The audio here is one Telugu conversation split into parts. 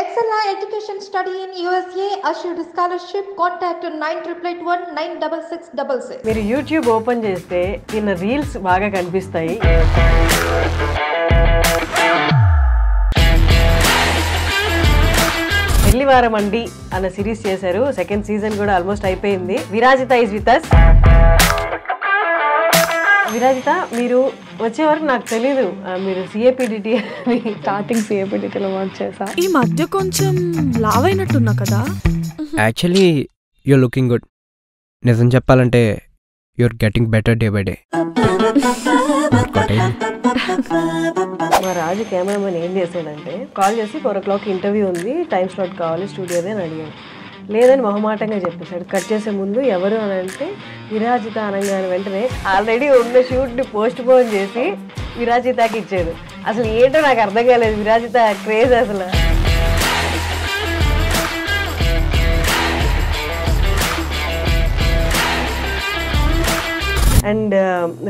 Excella Education Study in USA assured scholarship. Contact 9881 మీరు యూట్యూబ్ ఓపెన్ చేస్తే దీని రీల్స్ బాగా కనిపిస్తాయి. పెళ్లివారం అండి అన్న సిరీస్ చేశారు. సెకండ్ సీజన్ కూడా ఆల్మోస్ట్ అయిపోయింది. Virajitha is with us. Virajitha, మీరు వచ్చే వరకు నాకు తెలీదు మీరు సిఏపిడిటి అని. స్టార్టింగ్ సిఏపిడిటిలో వర్క్ చేసా. ఈ మధ్య కొంచెం లావ్ అయినట్టున్నా కదా. Actually your looking good. నిజం చెప్పాలంటే you're getting better day by day. మా రాజు కెమెరామెన్ ఏం చేశాడంటే కాల్ చేసి 4 o'clock ఇంటర్వ్యూ ఉంది, టైం స్లాట్ కావాలి స్టూడియోదే అని అడిగాడు. లేదని మొహమాటంగా చెప్పేశాడు. కట్ చేసే ముందు ఎవరు అని అంటే విరాజిత అనగానే వెంటనే ఆల్రెడీ ఉన్న షూట్ని పోస్ట్ పోన్ చేసి విరాజితకి ఇచ్చాడు. అసలు ఏంటో నాకు అర్థం కాలేదు. విరాజిత క్రేజ్ అసలు. అండ్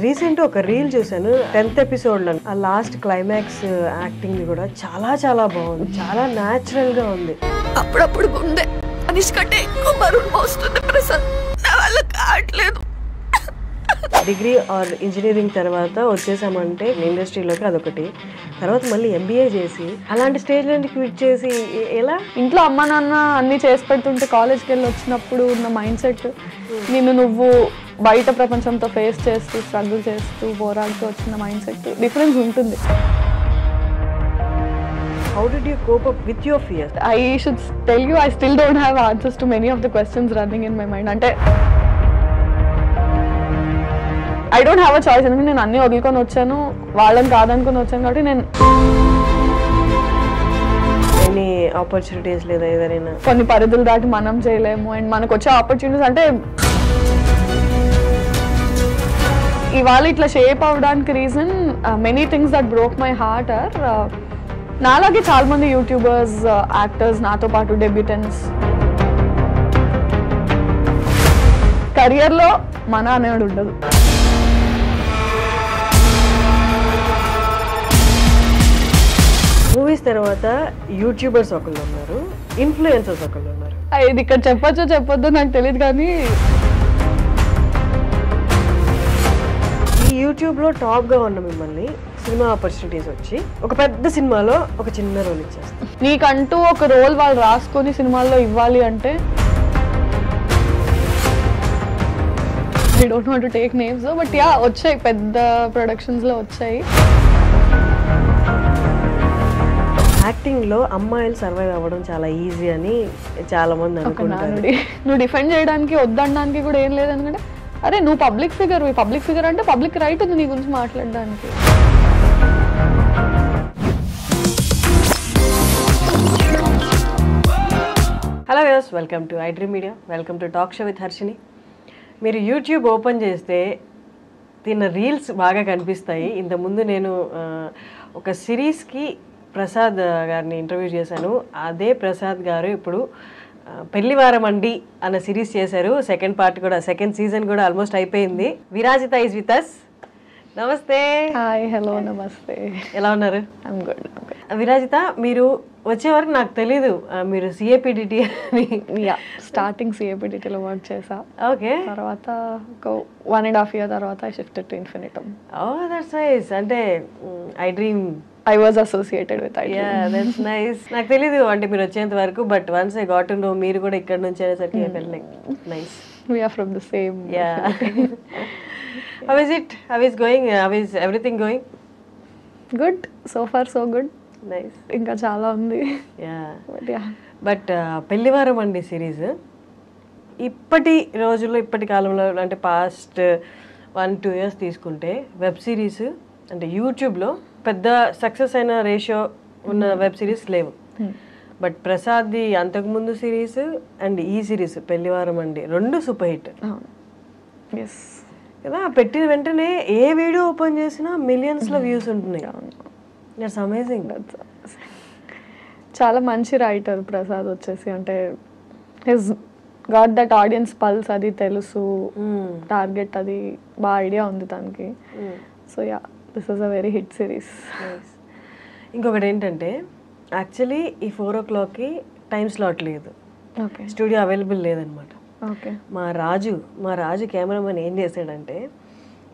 రీసెంట్ ఒక రీల్ చూసాను 10th ఎపిసోడ్లో. ఆ లాస్ట్ క్లైమాక్స్ యాక్టింగ్ కూడా చాలా చాలా బాగుంది, చాలా న్యాచురల్గా ఉంది. అప్పుడప్పుడు గుండె అనిష్కంటే ఎక్కువ బరువు మోస్తుంది ప్రసాద్, నా వల్ల కావట్లేదు. డిగ్రీ ఆర్ ఇంజనీరింగ్ తర్వాత వచ్చేసామంటే ఇండస్ట్రీలోకి అదొకటి. తర్వాత మళ్ళీ ఎంబీఏ చేసి అలాంటి స్టేజ్ నుండి క్విట్ చేసి ఎలా? ఇంట్లో అమ్మ నాన్న అన్ని చేసి పెడుతుంటే కాలేజ్కి వెళ్ళి వచ్చినప్పుడు ఉన్న మైండ్ సెట్, నువ్వు బయట ప్రపంచంతో ఫేస్ చేస్తూ స్ట్రగుల్ చేస్తూ పోరాడుతూ వచ్చిన మైండ్ సెట్ డిఫరెన్స్ ఉంటుంది. How did you cope up with your fears? I should tell you, I still don't have answers to many of the questions running in my mind. అంటే I don't have a choice. ఎందుకంటే నేను అన్నీ వదులుకొని వచ్చాను, వాళ్ళని కాదనుకొని వచ్చాను. కాబట్టి నేను ఎనీ ఆపర్చునిటీస్ లేదా ఏదైనా కొన్ని పరిధులు దాటి మనం చేయలేము. అండ్ మనకు వచ్చే ఆపర్చునిటీస్ అంటే ఇవాళ ఇట్లా షేప్ అవ్వడానికి reason many things that broke my heart or నాలాగే చాలా మంది యూట్యూబర్స్, యాక్టర్స్, నాతో పాటు డెబ్యూటెంట్స్ కెరియర్లో మన అనేవాడు ఉండదు. మూవీస్ తర్వాత యూట్యూబర్స్ ఒకళ్ళు ఉన్నారు, ఇన్ఫ్లుయెన్సర్స్ ఒకళ్ళు ఉన్నారు. ఇది ఇక్కడ చెప్పొచ్చో చెప్పొద్దో నాకు తెలియదు, కానీ ఈ యూట్యూబ్లో టాప్గా ఉన్న మిమ్మల్ని సినిమా ఆపర్చునిటీస్ వచ్చి ఒక పెద్ద సినిమాలో ఒక చిన్న రోల్ ఇచ్చేస్తారు. నీకంటూ ఒక రోల్ వాళ్ళు రాసుకొని సినిమాల్లో ఇవ్వాలి అంటే I don't want to take names, but yeah వచ్చాయి, పెద్ద ప్రొడక్షన్స్లో వచ్చాయి. యాక్టింగ్లో అమ్మాయిలు సర్వైవ్ అవ్వడం చాలా ఈజీ అని చాలా మంది అనుకుంటారు. నువ్వు డిఫెండ్ చేయడానికి వద్దనడానికి కూడా ఏం లేదు. ఎందుకంటే అరే నువ్వు పబ్లిక్ ఫిగర్ అంటే పబ్లిక్ రైట్ ఉంది నీ గురించి మాట్లాడడానికి. Hello viewers, welcome to iDream media, welcome to talk show with Harshini. మీరు యూట్యూబ్ ఓపెన్ చేస్తే దీని రీల్స్ బాగా కనిపిస్తాయి. ఇంతకుముందు నేను ఒక సిరీస్కి ప్రసాద్ గారిని ఇంటర్వ్యూ చేశాను. అదే ప్రసాద్ గారు ఇప్పుడు పెళ్లివారం అండి అన్న సిరీస్ చేశారు. సెకండ్ పార్ట్ కూడా, సెకండ్ సీజన్ కూడా ఆల్మోస్ట్ అయిపోయింది. Virajitha is with us. నమస్తే. హాయ్, హలో, నమస్తే. ఎలా ఉన్నారు? I'm good. విరాజిత, మీరు వచ్చే వరకు నాకు తెలీదు మీరు సిఏపిడిటి అని. స్టార్టింగ్ సిఏపిడిటిలో వర్క్ చేసా. ఓకే. తర్వాత ఒక 1.5 years తర్వాత I shifted to Infinitum. Oh that's nice. అంటే iDream I was associated with it. Yeah, that's nice. నాకు తెలీదు అంటే మీరు వచ్చేంత వరకు, but once I got to know మీరు కూడా ఇక్కడ నుంచి అనేసరికి I felt like nice. We are from the same. Yeah. How is it? How is going? How is everything going? Good. So far so good. Nice. ఇంకా చాలా ఉంది. Yeah. But yeah. బట్ పెళ్లివారం అండి సిరీస్ ఇప్పటి రోజుల్లో, ఇప్పటి కాలంలో అంటే పాస్ట్ 1-2 years తీసుకుంటే వెబ్ సిరీస్ అంటే యూట్యూబ్లో పెద్ద సక్సెస్ అయిన రేషియో ఉన్న వెబ్ సిరీస్ లేవు. బట్ ప్రసాద్ది అంతకుముందు సిరీస్ అండ్ ఈ సిరీస్ పెళ్లివారం అండి 2 సూపర్ హిట్ కదా. పెట్టిన వెంటనే ఏ వీడియో ఓపెన్ చేసినా మిలియన్స్లో వ్యూస్ ఉంటున్నాయి. That's amazing. చాలా మంచి రైటర్ ప్రసాద్ వచ్చేసి. అంటే his got that audience pulse, అది తెలుసు, టార్గెట్ అది బాగా ఐడియా ఉంది తనకి. So yeah, this is a very hit series. ఇంకొకటి ఏంటంటే యాక్చువల్లీ ఈ 4 o'clockకి టైం స్లాట్ లేదు, ఓకే స్టూడియో అవైలబుల్ లేదనమాట. ఓకే మా రాజు కెమెరామెన్ ఏం చేశాడంటే,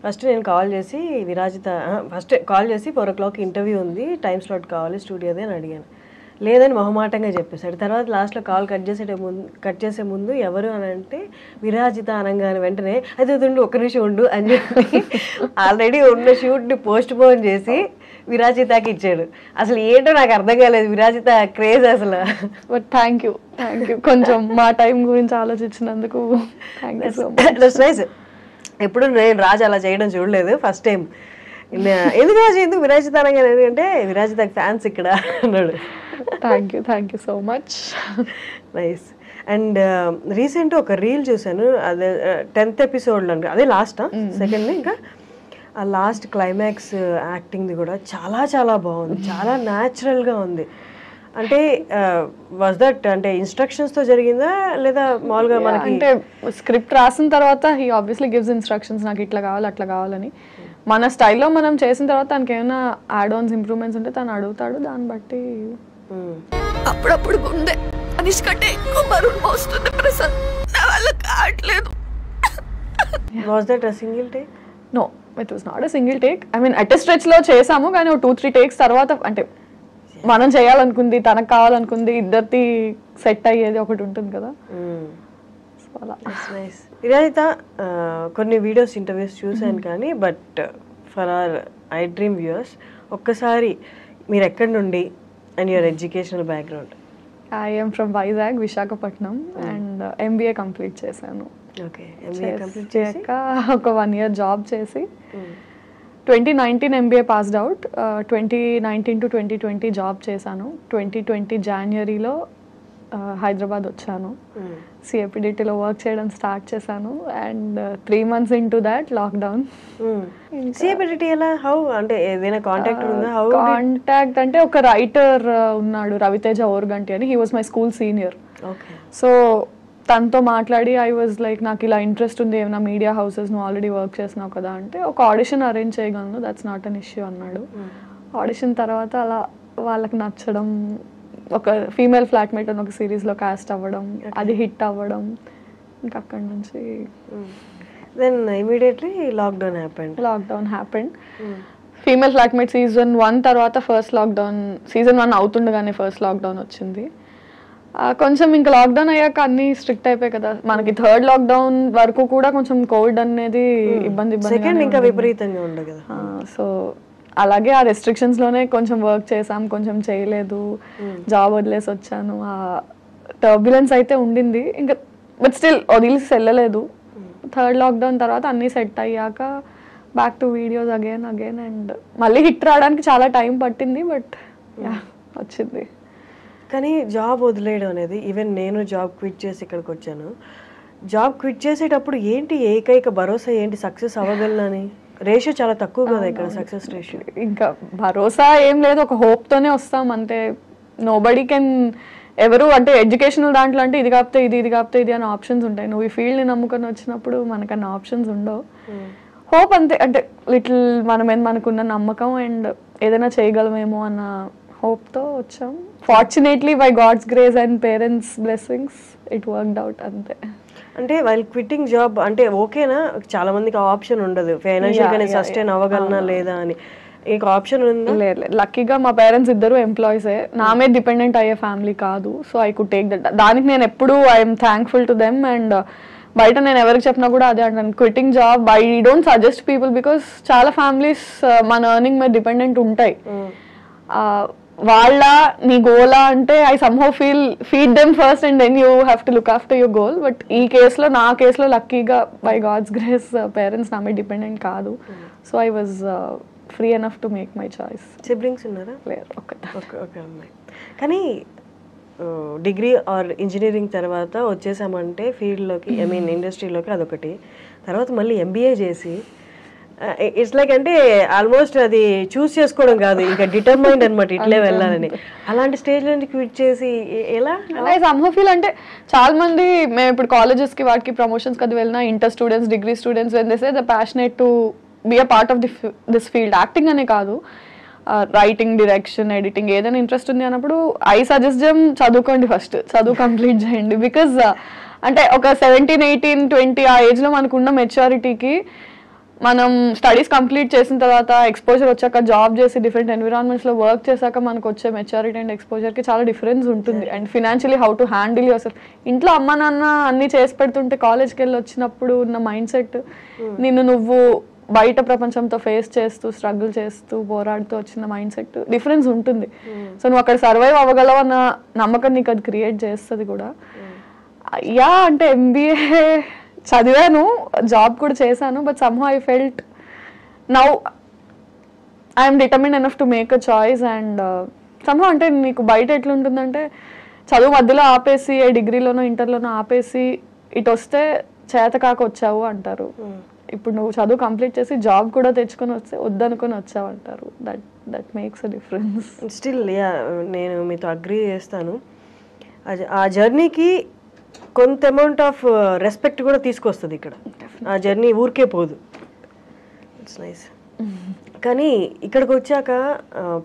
ఫస్ట్ నేను కాల్ చేసి ఫస్ట్ కాల్ చేసి 4 o'clock ఇంటర్వ్యూ ఉంది, టైం స్లాట్ కావాలి స్టూడియోదే అని అడిగాను. లేదని మొహమాటంగా చెప్పేశాడు. తర్వాత లాస్ట్లో కాల్ కట్ చేసే ముందు ఎవరు అని అంటే విరాజిత అనగానే వెంటనే అయితే ఉండు ఒక్క నిమిషం ఉండు అని చెప్పి ఆల్రెడీ ఉన్న షూట్ని పోస్ట్ పోన్ చేసి విరాజితకి ఇచ్చాడు. అసలు ఏంటో నాకు అర్థం కాలేదు, విరాజిత క్రేజ్ అసలు. బట్ థ్యాంక్ యూ కొంచెం మా టైం గురించి ఆలోచించినందుకు thank you so much. Nice. ఎప్పుడు నేను రాజు అలా చేయడం చూడలేదు, ఫస్ట్ టైం. ఎందుకు రాజు ఎందుకు విరాజిత అనగానే, ఎందుకంటే విరాజితకి ఫ్యాన్స్ ఇక్కడ అన్నాడు. Thank you so much. Nice. And recent ఒక రీల్ చూసాను, అదే 10th ఎపిసోడ్లో, అదే లాస్ట్ సెకండ్. ఇంకా ఆ లాస్ట్ క్లైమాక్స్ యాక్టింగ్ది కూడా చాలా చాలా బాగుంది, చాలా న్యాచురల్గా ఉంది. అంటే వాజ్ దట్ అంటే ఇన్స్ట్రక్షన్స్తో జరిగిందా లేదా మామూలుగా మనకి? అంటే స్క్రిప్ట్ రాసిన తర్వాత హీ ఆబ్వియస్లీ గివ్స్ ఇన్స్ట్రక్షన్స్, నాకు ఇట్లా కావాలి అట్లా కావాలని. మన స్టైల్లో మనం చేసిన తర్వాత తనకి ఏమైనా యాడ్ ఆన్స్ ఇంప్రూవ్మెంట్స్ ఉంటే తను అడుగుతాడు, దాన్ని బట్టి. అప్పుడప్పుడు గుండె అనిష్ కంటే ఎక్కువ బరువు మోస్తుంది ప్రసాద్, నా వల్ల కావట్లేదు. Was that a single take? No, it was not a single take. I mean at a స్ట్రెచ్లో చేసాము, కానీ ఒక 2-3 takes తర్వాత అంటే మనం చేయాలనుకుంది, తనకు కావాలనుకుంది, ఇద్దరిది సెట్ అయ్యేది ఒకటి ఉంటుంది కదా. సో అలా. నైస్. ఇదైత కొన్ని వీడియోస్ ఇంటర్వ్యూస్ చూసాను కానీ, but for hour I dream viewers ఒక్కసారి మీరు ఎక్కడి నుండి and your educational background? I'm from Vizag, Visakhapatnam, and MBA complete చేశాను. ఓకే. MBA కంప్లీట్ చేశాక ఒక 1 year జాబ్ చేసి 2019 MBA passed out. 2019 to 2020 job చేశాను. 2020 జాన్వరిలో హైదరాబాద్ వచ్చాను. CAPDTలో వర్క్ చేయడం స్టార్ట్ చేశాను. And 3 months into that lockdown. CAPDT ఎలా? హౌ అంటే ఏదైనా కాంటాక్ట్ ఉందా? హౌ కాంటాక్ట్ అంటే ఒక రైటర్ ఉన్నాడు, రవితేజ ఓర్గంటి అని. He was my school senior. Okay. So తనతో మాట్లాడి ఐ వాజ్ లైక్, నాకు ఇలా ఇంట్రెస్ట్ ఉంది, ఏమైనా మీడియా హౌసెస్ నువ్వు ఆల్రెడీ వర్క్ చేసినావు కదా అంటే, ఒక ఆడిషన్ అరేంజ్ చేయగలను, దట్స్ నాట్ అన్ ఇష్యూ అన్నాడు. ఆడిషన్ తర్వాత అలా వాళ్ళకి నచ్చడం, ఒక ఫీమేల్ ఫ్లాట్మేట్ అని ఒక సిరీస్లో కాస్ట్ అవ్వడం, అది హిట్ అవ్వడం, ఇంకా అక్కడి నుంచి then immediately lockdown happened. Female flatmate season 1 తర్వాత ఫస్ట్ లాక్డౌన్, సీజన్ 1 అవుతుండగానే ఫస్ట్ లాక్డౌన్ వచ్చింది. కొంచెం ఇంకా లాక్డౌన్ అయ్యాక అన్ని స్ట్రిక్ట్ అయిపోయాయి కదా మనకి. 3rd లాక్డౌన్ వరకు కూడా కొంచెం కోవిడ్ అనేది ఇబ్బంది ఇంకా విపరీతంగా ఉండదు కదా. సో అలాగే ఆ రెస్ట్రిక్షన్స్ లోనే కొంచెం వర్క్ చేసాం, కొంచెం చేయలేదు, జాబ్ వదిలేసి వచ్చాను. ఆ టర్బ్యులెన్స్ అయితే ఉండింది ఇంకా, బట్ స్టిల్ వదిలేసి వెళ్ళలేదు. 3rd లాక్డౌన్ తర్వాత అన్ని సెట్ అయ్యాక back to videos again and మళ్ళీ హిట్ రావడానికి చాలా టైం పట్టింది, బట్ వచ్చింది. కానీ జాబ్ వదిలేయడం అనేది, ఈవెన్ నేను జాబ్ క్విట్ చేసి ఇక్కడికి వచ్చాను, జాబ్ క్విట్ చేసేటప్పుడు ఏంటి ఏకైక భరోసా ఏంటి, సక్సెస్ అవ్వగలనని? రేషియో చాలా తక్కువ కదా ఇక్కడ, సక్సెస్ రేషియో. ఇంకా భరోసా ఏం లేదు, ఒక హోప్తోనే వస్తాం అంతే. నోబడీ కెన్ ఎవరు అంటే ఎడ్యుకేషనల్ దాంట్లో అంటే ఇది కాకపోతే ఇది కాకపోతే ఇది అని ఆప్షన్స్ ఉంటాయి. నువ్వు ఈ ఫీల్డ్ని నమ్ముకొని వచ్చినప్పుడు మనకన్నా ఆప్షన్స్ ఉండవు. హోప్ అంతే, అంటే లిటిల్ మనకున్న నమ్మకం అండ్ ఏదైనా చేయగలమేమో అన్న హోప్తో వచ్చాం. Fortunately by God's grace and parents blessings it worked out అంతే. అంటే వైల్ క్విట్టింగ్ జాబ్ అంటే ఓకేనా? చాలా మందికి ఆప్షన్ ఉండదు, ఫైనాన్షియల్ గా సస్టైన్ అవ్వగలనా లేదా అని. మీకు ఆప్షన్ ఉందా? లేదు, లక్కీగా మా పేరెంట్స్ ఇద్దరు ఎంప్లాయీసే, నా మీద డిపెండెంట్ అయ్యే ఫ్యామిలీ కాదు. So I could take that. దానికి నేను ఎప్పుడు I'm thankful to them. And బయట నేను ఎవరికి చెప్పినా కూడా అదే అంటాను, quitting job I don't suggest people, because చాలా ఫ్యామిలీస్ మన ఎర్నింగ్ మీద డిపెండెంట్ ఉంటాయి. వాళ్ళ నీ గోలా అంటే I somehow feed them first and then you have to look after your goal. But నా కేసులో లక్కీగా బై గాడ్స్ గ్రేస్ పేరెంట్స్ నా మీద డిపెండెంట్ కాదు. So I was free enough to make my choice. Siblings ఉన్నారా? లేదు, ఒక అమ్మాయి. కానీ డిగ్రీ ఆర్ ఇంజనీరింగ్ తర్వాత వచ్చేసామంటే ఫీల్డ్లోకి, ఐ మీన్ ఇండస్ట్రీలోకి, అదొకటి. తర్వాత మళ్ళీ MBA చేసి ఇట్స్ లైక్ అంటే ఆల్మోస్ట్ అది చూస్ చేసుకోవడం కాదు, ఇంకా డిటర్మైండ్ అనమాట ఇట్లే వెళ్ళాలని. అలాంటి స్టేజ్ నుంచి క్విట్ చేసి ఎలా? ఫీల్ అంటే చాలా మంది మేము ఇప్పుడు కాలేజెస్కి వాటికి ప్రమోషన్స్కి అది వెళ్ళినా, inter students, degree students when they say the passionate to be a part of this field, acting అనే కాదు, రైటింగ్, డైరెక్షన్, ఎడిటింగ్ ఏదైనా ఇంట్రెస్ట్ ఉంది అన్నప్పుడు ఐ సజెస్ట్ చదువుకోండి, ఫస్ట్ చదువు కంప్లీట్ చేయండి. బికాజ్ అంటే ఒక 17, 18, 20 ఆ ఏజ్లో మనకున్న మెచ్యూరిటీకి మనం స్టడీస్ కంప్లీట్ చేసిన తర్వాత ఎక్స్పోజర్ వచ్చాక జాబ్ చేసి డిఫరెంట్ ఎన్విరాన్మెంట్స్లో వర్క్ చేశాక మనకు వచ్చే మెచ్యూరిటీ అండ్ ఎక్స్పోజర్కి చాలా డిఫరెన్స్ ఉంటుంది. And financially how to handle your self. ఇంట్లో అమ్మ నాన్న అన్నీ చేసి పెడుతుంటే కాలేజ్కి వెళ్ళి వచ్చినప్పుడు ఉన్న మైండ్ సెట్ నువ్వు బయట ప్రపంచంతో ఫేస్ చేస్తూ స్ట్రగుల్ చేస్తూ పోరాడుతూ వచ్చిన మైండ్ సెట్ డిఫరెన్స్ ఉంటుంది. సో నువ్వు అక్కడ సర్వైవ్ అవ్వగలవు అన్న నమ్మకం నీకు అది క్రియేట్ చేస్తుంది కూడా. అంటే MBA చదివాను, జాబ్ కూడా చేశాను, but somehow I felt now I'm determined enough to make a choice. And somehow అంటే నీకు బయట ఎట్లుంటుందంటే చదువు మధ్యలో ఆపేసి డిగ్రీలోనో ఇంటర్లోనో ఆపేసి ఇటు వస్తే చేతకాక వచ్చావు అంటారు. ఇప్పుడు నువ్వు చదువు కంప్లీట్ చేసి జాబ్ కూడా తెచ్చుకొని వస్తే వద్దనుకొని వచ్చావు అంటారు. That makes a difference. Still నేను మీతో అగ్రీ చేస్తాను. ఆ జర్నీకి కొంత అమౌంట్ ఆఫ్ రెస్పెక్ట్ కూడా తీసుకొస్తుంది ఇక్కడ. ఆ జర్నీ ఊరికే పోదు. It's nice. కానీ ఇక్కడికి వచ్చాక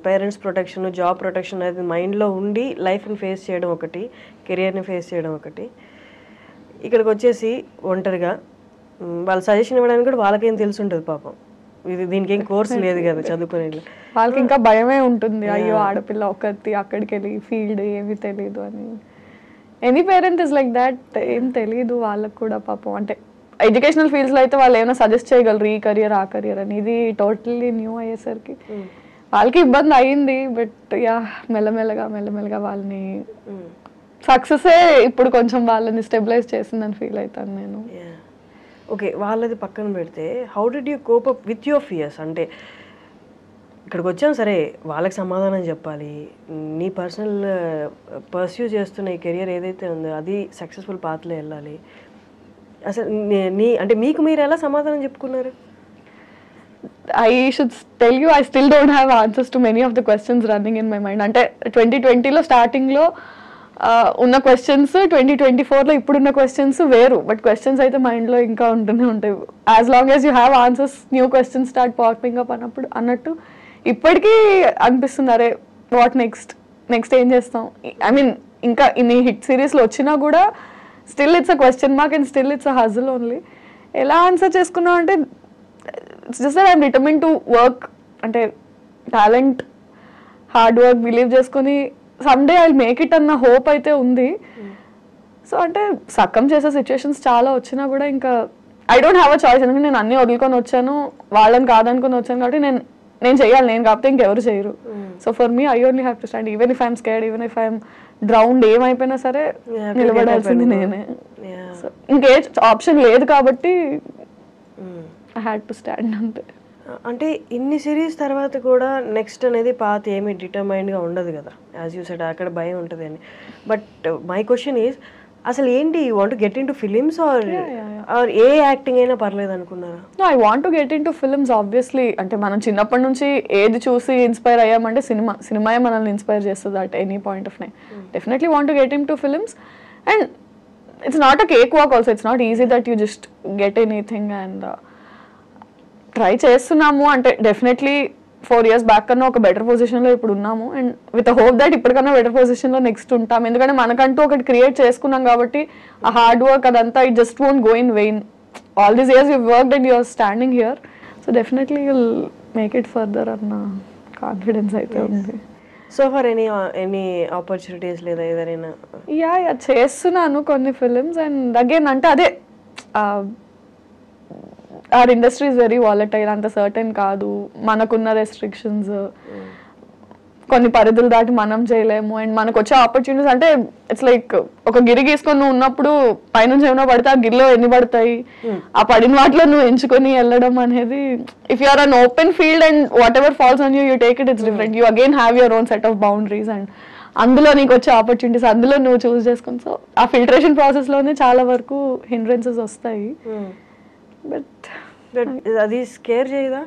పేరెంట్స్ ప్రొటెక్షన్, జాబ్ ప్రొటెక్షన్ అనేది మైండ్లో ఉండి లైఫ్ని ఫేస్ చేయడం ఒకటి, కెరియర్ని ఫేస్ చేయడం ఒకటి. ఇక్కడికి వచ్చేసి ఒంటరిగా వాళ్ళ సజెషన్ ఇవ్వడానికి కూడా వాళ్ళకేం తెలిసి ఉంటుంది పాపం. దీనికి ఏం కోర్స్ లేదు కదా చదువుకునే వాళ్ళకి. ఇంకా భయమే ఉంటుంది, అయ్యో ఆడపిల్ల ఒకటి అక్కడికి వెళ్ళి ఫీల్డ్ ఏమీ తెలియదు అని. Any parent is like that. ఏం తెలియదు వాళ్ళకు కూడా పాపం. అంటే ఎడ్యుకేషనల్ ఫీల్డ్స్లో అయితే వాళ్ళు ఏమైనా సజెస్ట్ చేయగలరు, ఈ కెరియర్ ఆ కెరియర్ అని. ఇది టోటల్లీ న్యూ అయ్యేసరికి వాళ్ళకి ఇబ్బంది అయింది. బట్ మెల్లమెల్లగా వాళ్ళని సక్సెసే ఇప్పుడు కొంచెం వాళ్ళని స్టెబిలైజ్ చేసిందని ఫీల్ అవుతాను నేను. ఓకే, వాళ్ళది పక్కన పెడితే how did you cope up with your fears? అంటే ఇక్కడికి వచ్చాం సరే, వాళ్ళకి సమాధానం చెప్పాలి. నీ పర్సనల్ పర్స్యూ చేస్తున్న ఈ కెరియర్ ఏదైతే ఉందో అది సక్సెస్ఫుల్ పాత్లో వెళ్ళాలి. అసలు అంటే మీకు మీరు ఎలా సమాధానం చెప్పుకున్నారు? I should tell you, I still don't have answers to many of the questions running in my mind. అంటే 2020లో స్టార్టింగ్లో ఉన్న క్వశ్చన్స్ 2024లో ఇప్పుడున్న క్వశ్చన్స్ వేరు. బట్ క్వశ్చన్స్ అయితే మైండ్లో ఇంకా ఉంటూనే ఉంటాయి. As long as you have answers, new questions start popping up అన్నట్టు ఇప్పటికీ అనిపిస్తుంది, అరే వాట్ నెక్స్ట్ ఏం చేస్తాం. ఐ మీన్ ఇంకా ఇన్ని హిట్ సిరీస్లో వచ్చినా కూడా still it's a question mark and still it's a హజిల్ only. ఎలా ఆన్సర్ చేసుకున్నాం అంటే it's just that I'm determined to work. అంటే టాలెంట్, హార్డ్ వర్క్ బిలీవ్ చేసుకుని someday I will make it అన్న హోప్ అయితే ఉంది. సో అంటే సక్కం చేసే సిచ్యువేషన్స్ చాలా వచ్చినా కూడా ఇంకా I don't have a choice. ఎందుకంటే నేను అన్నీ వదులుకొని వచ్చాను, వాళ్ళని కాదనుకొని వచ్చాను కాబట్టి నేను చేయాలి. నేను కాకపోతే ఇంకెవరు చేయరు. So for me I only have to stand. Even if I'm scared, even if I'm drowned, ఏమైపోయినా సరే నిలబడాల్సింది నేనే. సో ఇంకే ఆప్షన్ లేదు కాబట్టి ఐ హ్యాడ్ టు స్టాండ్ అంతే. అంటే ఇన్ని సిరీస్ తర్వాత కూడా నెక్స్ట్ అనేది పాత ఏమీ డిటర్మైన్డ్గా ఉండదు కదా, యాజ్ యూ సెడ్ అక్కడ భయం ఉంటుంది అని. బట్ మై క్వశ్చన్ ఈజ్, అసలు ఏంటి, you want to get into films or ఏ యాక్టింగ్ అయినా పర్లేదు అనుకున్నారా? I want to get into films obviously. అంటే మనం చిన్నప్పటి నుంచి ఏది చూసి ఇన్స్పైర్ అయ్యామంటే సినిమాయే మనల్ని ఇన్స్పైర్ చేస్తుంది at any point of time. Definitely want to get into films. And it's not a cake walk also. It's not easy that you just get anything. And try చేస్తున్నాము. అంటే డెఫినెట్లీ 4 years బ్యాక్ కన్నా ఒక బెటర్ పొజిషన్లో ఇప్పుడు ఉన్నాము. అండ్ విత్ హోప్ దట్ ఇప్పటికన్నా బెటర్ పొజిషన్లో నెక్స్ట్ ఉంటాం. ఎందుకంటే మనకంటూ ఒకటి క్రియేట్ చేసుకున్నాం కాబట్టి ఆ హార్డ్ వర్క్ అదంతా it just won't go in vain. All these years you worked and you're standing here. So definitely you'll make it further అన్న కాన్ఫిడెన్స్ అయితే ఉంది. సో ఫర్ ఎనీ ఆపర్చునిటీస్ లేదా ఏదైనా? యా చేస్తున్నాను కొన్ని ఫిలిమ్స్. అండ్ అగైన్ అంటే అదే our industry is very volatile. అంత సర్టెన్ కాదు. మనకున్న రెస్ట్రిక్షన్స్, కొన్ని పరిధులు దాటి మనం చేయలేము. అండ్ మనకు వచ్చే ఆపర్చునిటీస్ అంటే ఇట్స్ లైక్ ఒక గిరి గీసుకొని నువ్వు ఉన్నప్పుడు పైనుంచి ఏమైనా పడితే ఆ గిరిలో ఎన్ని పడతాయి, ఆ పడిన వాటిలో నువ్వు ఎంచుకొని వెళ్ళడం అనేది, if you are an open field and whatever falls on you take it, it's different. You again have your own set of boundaries and అందులో నీకు వచ్చే ఆపర్చునిటీస్ అందులో నువ్వు చూస్ చేసుకుని. సో ఆ ఫిల్టరేషన్ ప్రాసెస్లోనే చాలా వరకు హిండ్రెన్సెస్ వస్తాయి. బట్ అది స్కేర్ చేయదా?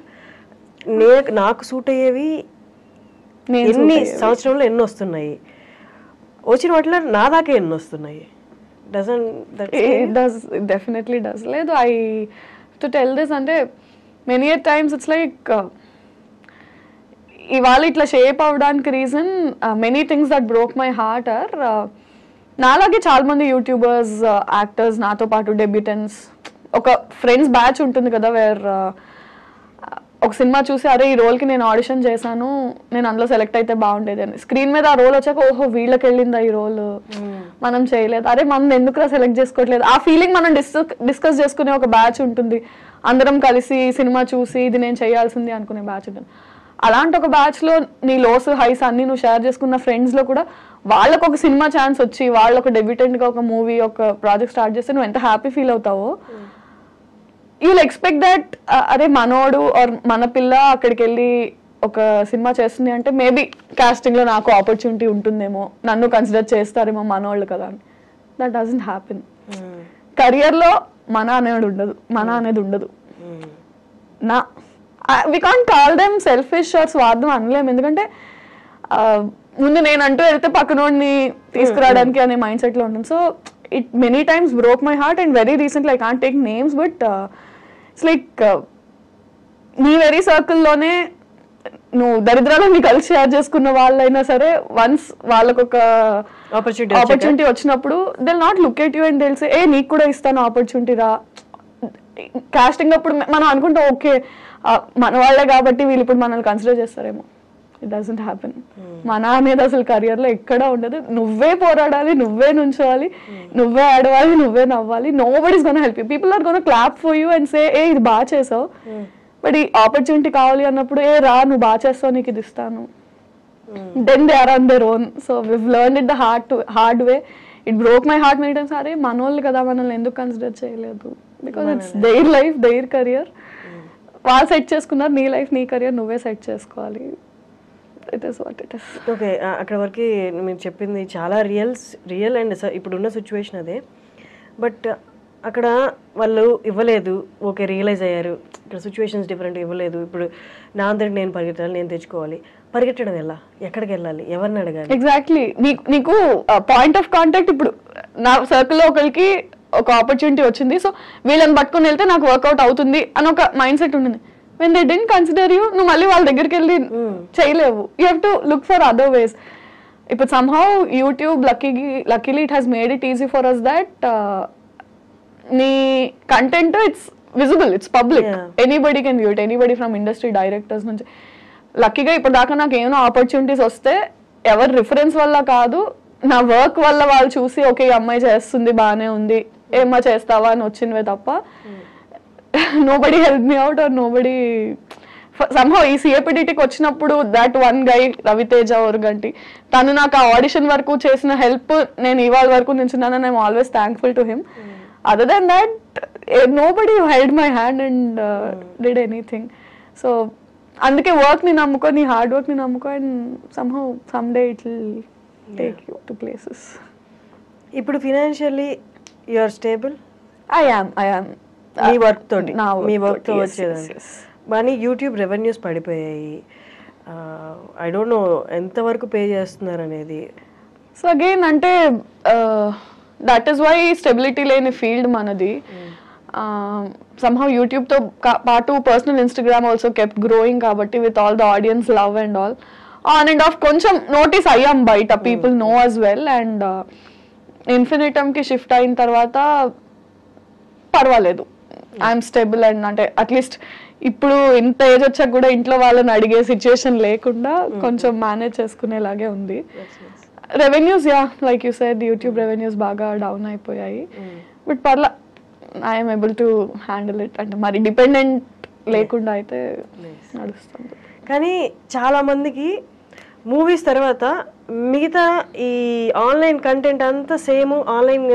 నాకు సూట్ అయ్యేవి ఎన్ని సంవత్సరంలో ఎన్ని వస్తున్నాయి, వచ్చిన వాటిలో నా దాకా ఎన్ని వస్తున్నాయి? Definitely does. లేదు, ఐ టు టెల్ దిస్ అంటే మెనీ టైమ్స్ ఇట్స్ లైక్ ఇవాళ ఇట్లా షేప్ అవ్వడానికి reason many things that broke my heart or నాలాగే చాలా మంది యూట్యూబర్స్, యాక్టర్స్, నాతో పాటు డెబ్యూటెంట్స్, ఒక ఫ్రెండ్స్ బ్యాచ్ ఉంటుంది కదా వేర్ ఒక సినిమా చూసి అరే ఈ రోల్కి నేను ఆడిషన్ చేశాను, నేను అందులో సెలెక్ట్ అయితే బాగుండేది అని, స్క్రీన్ మీద ఆ రోల్ వచ్చాక ఓహో వీళ్ళకి వెళ్ళిందా ఈ రోల్, మనం చేయలేదు, అరే మనం ఎందుకురా సెలెక్ట్ చేసుకోవట్లేదు, ఆ ఫీలింగ్ మనం డిస్కస్ చేసుకునే ఒక బ్యాచ్ ఉంటుంది. అందరం కలిసి సినిమా చూసి ఇది నేను చేయాల్సింది అనుకునే బ్యాచ్ ఉంటుంది. అలాంటి ఒక బ్యాచ్లో నీ లోస్ హైస్ అన్ని నువ్వు షేర్ చేసుకున్న ఫ్రెండ్స్లో కూడా వాళ్ళకు ఒక సినిమా ఛాన్స్ వచ్చి వాళ్ళు ఒక డెబ్యూటెంట్గా ఒక మూవీ ఒక ప్రాజెక్ట్ స్టార్ట్ చేస్తే నువ్వు ఎంత హ్యాపీ ఫీల్ అవుతావో, యూ విల్ ఎక్స్పెక్ట్ దట్ అరే మనోడు ఆర్ మన పిల్ల అక్కడికి వెళ్ళి ఒక సినిమా చేస్తుంది అంటే మేబీ కాస్టింగ్లో నాకు ఆపర్చునిటీ ఉంటుందేమో, నన్ను కన్సిడర్ చేస్తారేమో మనోళ్ళు కదా అని. That doesn't happen. కెరియర్లో మన అనేది ఉండదు. నా we can't call them selfish or స్వార్థం అనలేము, ఎందుకంటే ముందు నేను అంటూ వెళ్తే పక్కనోడిని తీసుకురావడానికి అనే మైండ్ సెట్లో ఉంటుంది. So it many times broke my heart, and very recently I can't take names, but it's like నీ వెరీ సర్కిల్లోనే నువ్వు దరిద్రాలని కలిసి షేర్ చేసుకున్న వాళ్ళైనా సరే వన్స్ వాళ్ళకు ఒక ఆపర్చునిటీ వచ్చినప్పుడు they will not look at you and they will say ఏ నీకు కూడా ఇస్తాను ఆపర్చునిటీ రా. కాస్టింగ్ అప్పుడు మనం అనుకుంటాం ఓకే మన వాళ్ళే కాబట్టి వీళ్ళు ఇప్పుడు మనల్ని కన్సిడర్ చేస్తారేమో. It doesn't happen. మన అనేది అసలు కెరియర్లో ఎక్కడా ఉండదు. నువ్వే పోరాడాలి, నువ్వే నుంచోవాలి, నువ్వే ఆడవాలి, నువ్వే నవ్వాలి. Nobody is gonna help you. People are gonna clap for you and say ఏ ఇది బాగా చేసావు, బట్ ఈ ఆపర్చునిటీ కావాలి అన్నప్పుడు ఏ రా నువ్వు బాగా చేస్తావు నీకు ఇది ఇస్తాను. Then they are on their own. So we've learned it the hard way. It broke my heart many times. అరే మనోళ్ళు కదా మనల్ని ఎందుకు కన్సిడర్ చేయలేదు, because it's their life their career. వాళ్ళు సెట్ చేసుకున్నారు, నీ లైఫ్ నీ కెరియర్ నువ్వే సెట్ చేసుకోవాలి. It is what it is. Okay, అక్కడ వరకు మీరు చెప్పింది చాలా రియల్ అండ్ ఇప్పుడున్న సిచ్యువేషన్ అదే. బట్ అక్కడ వాళ్ళు ఇవ్వలేదు, ఓకే రియలైజ్ అయ్యారు, ఇక్కడ సిచ్యువేషన్స్ డిఫరెంట్, ఇవ్వలేదు. ఇప్పుడు నా అందరికి నేను పరిగెత్తాలి, నేను తెచ్చుకోవాలి. పరిగెట్టడం ఎలా, ఎక్కడికి వెళ్ళాలి, ఎవరిని అడగాలి? ఎగ్జాక్ట్లీ. నీకు పాయింట్ ఆఫ్ కాంటాక్ట్ ఇప్పుడు నా సర్కిల్లో ఒకరికి ఒక ఆపర్చునిటీ వచ్చింది, సో వీళ్ళని పట్టుకుని వెళ్తే నాకు వర్కౌట్ అవుతుంది అని ఒక మైండ్ సెట్ ఉంటుంది. when they didn't consider you, నువ్వు మళ్ళీ వాళ్ళ దగ్గరికి వెళ్ళి చేయలేవు. You have to look for other ways. ఇప్పుడు somehow YouTube luckily it has made it easy for us that నీ content it's visible, it's public, anybody can view it, anybody from industry directors నుంచి. లక్కీగా ఇప్పుడు దాకా నాకు ఏమైనా ఆపర్చునిటీస్ వస్తే ఎవరి రిఫరెన్స్ వల్ల కాదు, నా వర్క్ వల్ల వాళ్ళు చూసి ఓకే ఈ అమ్మాయి చేస్తుంది బాగానే ఉంది ఏమా చేస్తావా అని వచ్చినవే తప్ప nobody helped me out or nobody somehow ఈ సిఏపిడిటీకి వచ్చినప్పుడు that one guy Raviteja Organti తను నాకు ఆ ఆడిషన్ వరకు చేసిన హెల్ప్ నేను ఇవాళ వరకు నిల్చున్నానని I'm always thankful to him. Other than that nobody held my hand and did anything. So అందుకే వర్క్ ని నమ్ముకో, నీ హార్డ్ వర్క్ ని నమ్ముకో, and somehow someday it will take you to places. ఇప్పుడు financially you are stable? I am మీ వర్క్ తోటి, మీ వర్క్ తో వచ్చేదండి. కానీ యూట్యూబ్ రెవెన్యూస్ పడిపోయాయి. ఐ డోంట్ నో ఎంతవరకు పే చేస్తున్నారు అనేది. సో అగైన్ అంటే దట్ ఈస్ వై స్టెబిలిటీ లేని ఫీల్డ్ మనది. somehow యూట్యూబ్ తో పాటు personal Instagram also kept growing కాబట్టి with all the audience love and all on and off కొంచెం నోటీస్ అయ్యాం బయట, people know as well. And ఇన్ఫినిటమ్కి షిఫ్ట్ అయిన తర్వాత పర్వాలేదు, ఐఎమ్ స్టేబుల్. అండ్ అంటే అట్లీస్ట్ ఇప్పుడు ఇంత ఏజ్ వచ్చాక కూడా ఇంట్లో వాళ్ళని అడిగే సిచ్యుయేషన్ లేకుండా కొంచెం మేనేజ్ చేసుకునేలాగే ఉంది. Revenues like you said YouTube revenues బాగా డౌన్ అయిపోయాయి, బట్ పర్లా I'm able to handle it. అంటే మరి డిపెండెంట్ లేకుండా అయితే నడుస్తుంది. కానీ చాలా మందికి మూవీస్ తర్వాత మిగతా ఈ ఆన్లైన్ కంటెంట్ అంతా సేమ్, ఆన్లైన్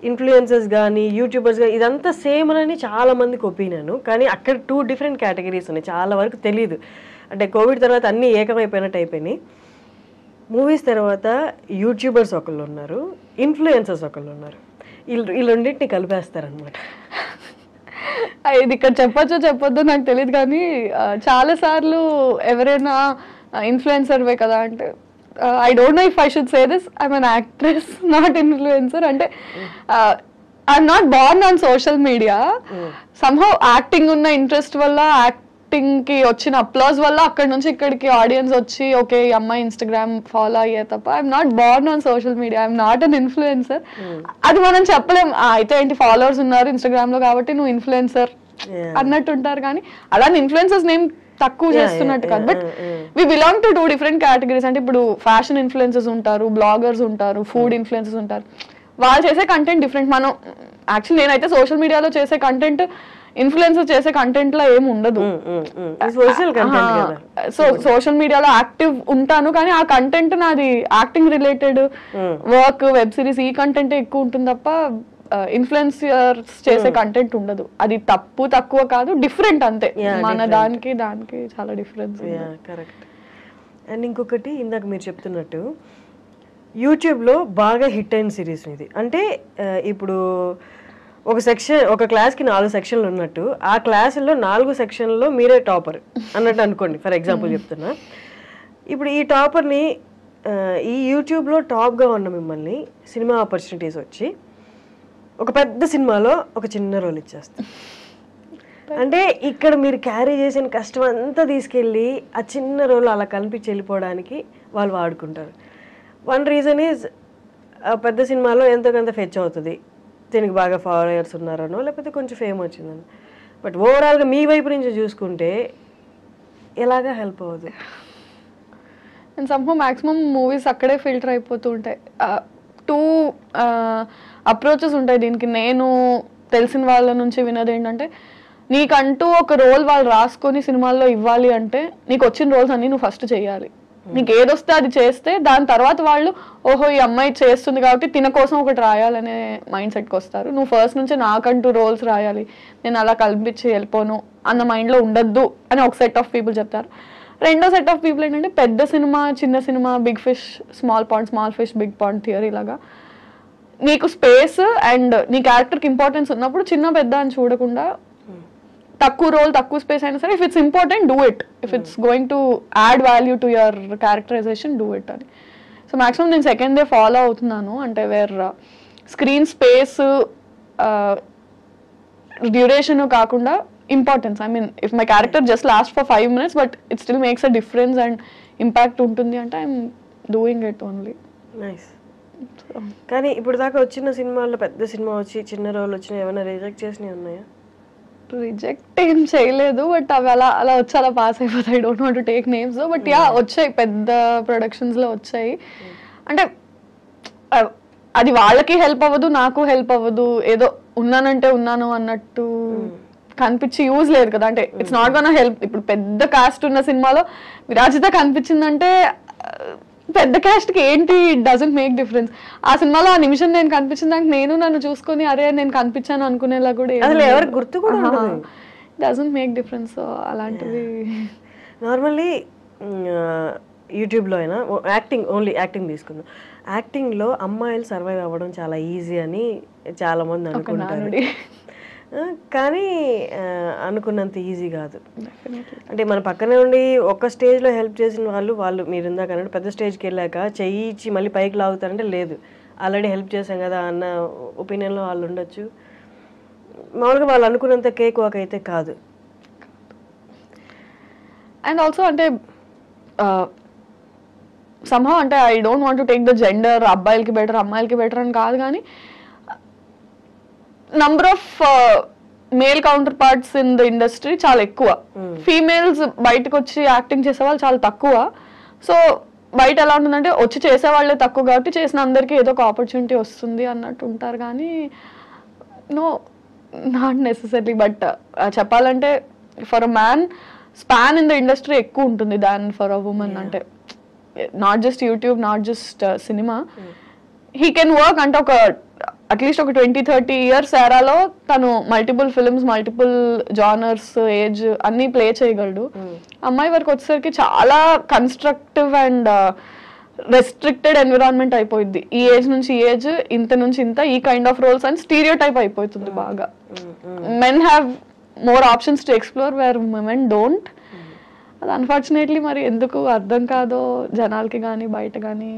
ఇన్ఫ్లుయెన్సర్స్ కానీ యూట్యూబర్స్ కానీ ఇదంతా సేమ్ అని చాలా మందికి ఒపీనియన్. కానీ అక్కడ 2 డిఫరెంట్ కేటగిరీస్ ఉన్నాయి, చాలా వరకు తెలియదు. అంటే కోవిడ్ తర్వాత అన్నీ ఏకమైపోయినట్టు అయిపోయినాయి. మూవీస్ తర్వాత యూట్యూబర్స్ ఒకళ్ళు ఉన్నారు, ఇన్ఫ్లుయెన్సర్స్ ఒకళ్ళు ఉన్నారు. ఈ రెండింటిని కలిపేస్తారనమాట. ఇది ఇక్కడ చెప్పొద్దో నాకు తెలియదు, కానీ చాలాసార్లు ఎవరైనా ఇన్ఫ్లుయెన్సర్వే కదా అంటే I don't know if I should say this, I'm an actress, not influencer. అంటే I'm not born on social media. Somehow acting ఉన్న ఇంట్రెస్ట్ వల్ల యాక్టింగ్ కి వచ్చిన అప్లాజ్ వల్ల అక్కడ నుంచి ఇక్కడికి ఆడియన్స్ వచ్చి ఓకే ఈ అమ్మాయి ఇన్స్టాగ్రామ్ ఫాలో అయ్యే తప్ప I'm not Born on social media, I'm not an influencer. అది మనం చెప్పలేం. అయితే ఏంటి ఫాలోవర్స్ ఉన్నారు ఇన్స్టాగ్రామ్ లో కాబట్టి నువ్వు ఇన్ఫ్లుయెన్సర్ అన్నట్టు ఉంటారు, కానీ అలానే ఇన్ఫ్లుయెన్సర్స్ నేమ్ తక్కువ చేస్తున్నట్టు కాదు. But we belong to 2 different categories. అంటే ఇప్పుడు ఫ్యాషన్ ఇన్ఫ్లుయెన్సర్స్ ఉంటారు, బ్లాగర్స్ ఉంటారు, ఫుడ్ ఇన్ఫ్లుయెన్సర్స్ ఉంటారు. వాళ్ళు చేసే కంటెంట్ డిఫరెంట్. మనం యాక్చువల్లీ నేనైతే సోషల్ మీడియాలో చేసే కంటెంట్ ఇన్ఫ్లుయెన్సర్ చేసే కంటెంట్ లో ఏమి ఉండదు. సో సోషల్ మీడియాలో యాక్టివ్ ఉంటాను, కానీ ఆ కంటెంట్ నాది acting related work, web series, ఈ కంటెంట్ ఎక్కువ ఉంటుంది తప్ప ఇన్ఫ్లుయెన్సర్స్ చేసే కంటెంట్ ఉండదు. అది తక్కువ కాదు, డిఫరెంట్ అంతే. మన దానికి చాలా డిఫరెన్స్. కరెక్ట్. అండ్ ఇంకొకటి ఇందాక మీరు చెప్తున్నట్టు యూట్యూబ్లో బాగా హిట్ అయిన సిరీస్ ఇది. అంటే ఇప్పుడు ఒక క్లాస్కి 4 సెక్షన్లు ఉన్నట్టు ఆ క్లాసుల్లో 4 సెక్షన్లలో మీరే టాపర్ అన్నట్టు అనుకోండి, ఫర్ ఎగ్జాంపుల్ చెప్తున్నా. ఇప్పుడు ఈ టాపర్ని ఈ యూట్యూబ్లో టాప్గా ఉన్న మిమ్మల్ని సినిమా ఆపర్చునిటీస్ వచ్చి ఒక పెద్ద సినిమాలో ఒక చిన్న రోల్ ఇచ్చేస్తారు. అంటే ఇక్కడ మీరు క్యారీ చేసిన కష్టం అంతా తీసుకెళ్ళి ఆ చిన్న రోల్ అలా కనిపించి వెళ్ళిపోవడానికి వాళ్ళు వాడుకుంటారు. వన్ రీజన్ ఈజ్ పెద్ద సినిమాలో ఎంతో కొంత ఫెచ్ అవుతుంది, దీనికి బాగా ఫాలోయర్స్ ఉన్నారనో లేకపోతే కొంచెం ఫేమ్ వచ్చిందని. బట్ ఓవరాల్గా మీ వైపు నుంచి చూసుకుంటే ఎలాగా హెల్ప్ అవ్వదు. అండ్ సమ్హౌ మ్యాక్సిమం మూవీస్ అక్కడే ఫిల్టర్ అయిపోతూ ఉంటాయి. 2 అప్రోచెస్ ఉంటాయి దీనికి. నేను తెలిసిన వాళ్ళ నుంచి విన్నది ఏంటంటే, నీకంటూ ఒక రోల్ వాళ్ళు రాసుకొని సినిమాల్లో ఇవ్వాలి అంటే నీకు వచ్చిన రోల్స్ అన్ని నువ్వు ఫస్ట్ చేయాలి. నీకు ఏదొస్తే అది చేస్తే దాని తర్వాత వాళ్ళు ఓహో ఈ అమ్మాయి చేస్తుంది కాబట్టి తిన కోసం ఒకటి రాయాలనే మైండ్ సెట్కి వస్తారు. నువ్వు ఫస్ట్ నుంచే నాకంటూ రోల్స్ రాయాలి, నేను అలా కల్పించి వెళ్ళిపోను అన్న మైండ్లో ఉండద్దు అని ఒక సెట్ ఆఫ్ పీపుల్ చెప్తారు. రెండో సెట్ ఆఫ్ పీపుల్ ఏంటంటే పెద్ద సినిమా చిన్న సినిమా, big fish small pond, small fish big pond theory లాగా నీకు స్పేస్ అండ్ నీ క్యారెక్టర్కి ఇంపార్టెన్స్ ఉన్నప్పుడు చిన్న పెద్ద అని చూడకుండా తక్కువ రోల్ తక్కువ స్పేస్ అయినా సరే if it's important do it, if it's going to add value to your characterization do it అని. సో మ్యాక్సిమం నేను సెకండ్ డే ఫాలో అవుతున్నాను. అంటే వేర్ స్క్రీన్ స్పేస్ డ్యూరేషన్ కాకుండా importance. I mean if my character just last for 5 minutes but it still makes a difference and impact ఉంటుంది అంటే I'm doing it only. Nice. కానీ ఇప్పుడు దాకా వచ్చిన సినిమాల్లో పెద్ద సినిమా వచ్చి చిన్న రోల్ వచ్చిన ఏమైనా రిజెక్ట్ చేసినవి ఉన్నాయా? రిజెక్ట్ ఏం చేయలేదు, బట్ అవి అలా వచ్చి అలా పాస్ అయిపోతాయి. I don't want to take names, but yeah వచ్చాయి, పెద్ద ప్రొడక్షన్స్లో వచ్చాయి. అంటే అది వాళ్ళకి హెల్ప్ అవ్వదు, నాకు హెల్ప్ అవ్వదు. ఏదో ఉన్నానంటే ఉన్నాను అన్నట్టు కనిపించి యూజ్ లేదు కదా. అంటే ఇట్స్ నాట్ గోనా హెల్ప్. ఇప్పుడు పెద్ద కాస్ట్ ఉన్న సినిమాలో విరాజిత కనిపించిందంటే పెద్ద క్యాస్ట్ కి ఏంటి, ఇట్ డజంట్ మేక్ డిఫరెన్స్. ఆ సినిమాలో ఆ నిమిషం నేను కనిపించిన దానికి నేను నన్ను చూసుకొని అరే నేను కనిపించాను అనుకునేలా కూడా ఎవరికి గుర్తు కూడా డజంట్ మేక్ డిఫరెన్స్. సో అలాంటివి నార్మల్లీ యూట్యూబ్లో అయినా ఓన్లీ యాక్టింగ్ తీసుకుందాం. యాక్టింగ్లో అమ్మాయిలు సర్వైవ్ అవ్వడం చాలా ఈజీ అని చాలామంది అనుకుంటారు, కానీ అనుకున్నంత ఈజీ కాదు. అంటే మన పక్కనే ఉండి ఒక స్టేజ్లో హెల్ప్ చేసిన వాళ్ళు మీరు ఇందాక అన్నట్టు పెద్ద స్టేజ్కి వెళ్ళాక చెయ్యి ఇచ్చి మళ్ళీ పైకి లాగుతారంటే లేదు, ఆల్రెడీ హెల్ప్ చేశాం కదా అన్న ఒపీనియన్లో వాళ్ళు ఉండొచ్చు. మామూలుగా వాళ్ళు అనుకున్నంత కేక్ వాక్ అయితే కాదు. అండ్ ఆల్సో అంటే somehow అంటే I don't want to take the gender, అబ్బాయిలకి బెటర్ అమ్మాయిలకి బెటర్ అని కాదు, కానీ number of male counter parts in the industry చాలా ఎక్కువ. ఫీమేల్స్ బయటకు వచ్చి యాక్టింగ్ చేసే వాళ్ళు చాలా తక్కువ. సో బయట ఎలా ఉంటుందంటే వచ్చి చేసే వాళ్ళే తక్కువ కాబట్టి చేసిన అందరికీ ఏదో ఒక ఆపర్చునిటీ వస్తుంది అన్నట్టు ఉంటారు, కానీ నో నాట్ నెసెసరీ. బట్ చెప్పాలంటే for a man span in the industry ఎక్కువ ఉంటుంది దాన్ ఫర్ అ ఉమెన్. అంటే not just YouTube, not just cinema, he can work అంటే ఒక అట్లీస్ట్ ఒక 20-30 years ఎరాలో తను multiple films, multiple genres, age అన్నీ ప్లే చేయగలడు. అమ్మాయి వరకు వచ్చేసరికి చాలా కన్స్ట్రక్టివ్ అండ్ రెస్ట్రిక్టెడ్ ఎన్విరాన్మెంట్ అయిపోయింది. ఈ ఏజ్ నుంచి ఈ ఏజ్, ఇంత నుంచి ఇంత, ఈ కైండ్ ఆఫ్ రోల్స్ అని స్టీరియో టైప్ అయిపోతుంది బాగా. Men have more options to explore where women don't. అది అన్ఫార్చునేట్లీ మరి ఎందుకు అర్థం కాదో జనాలకి కానీ బయట కానీ.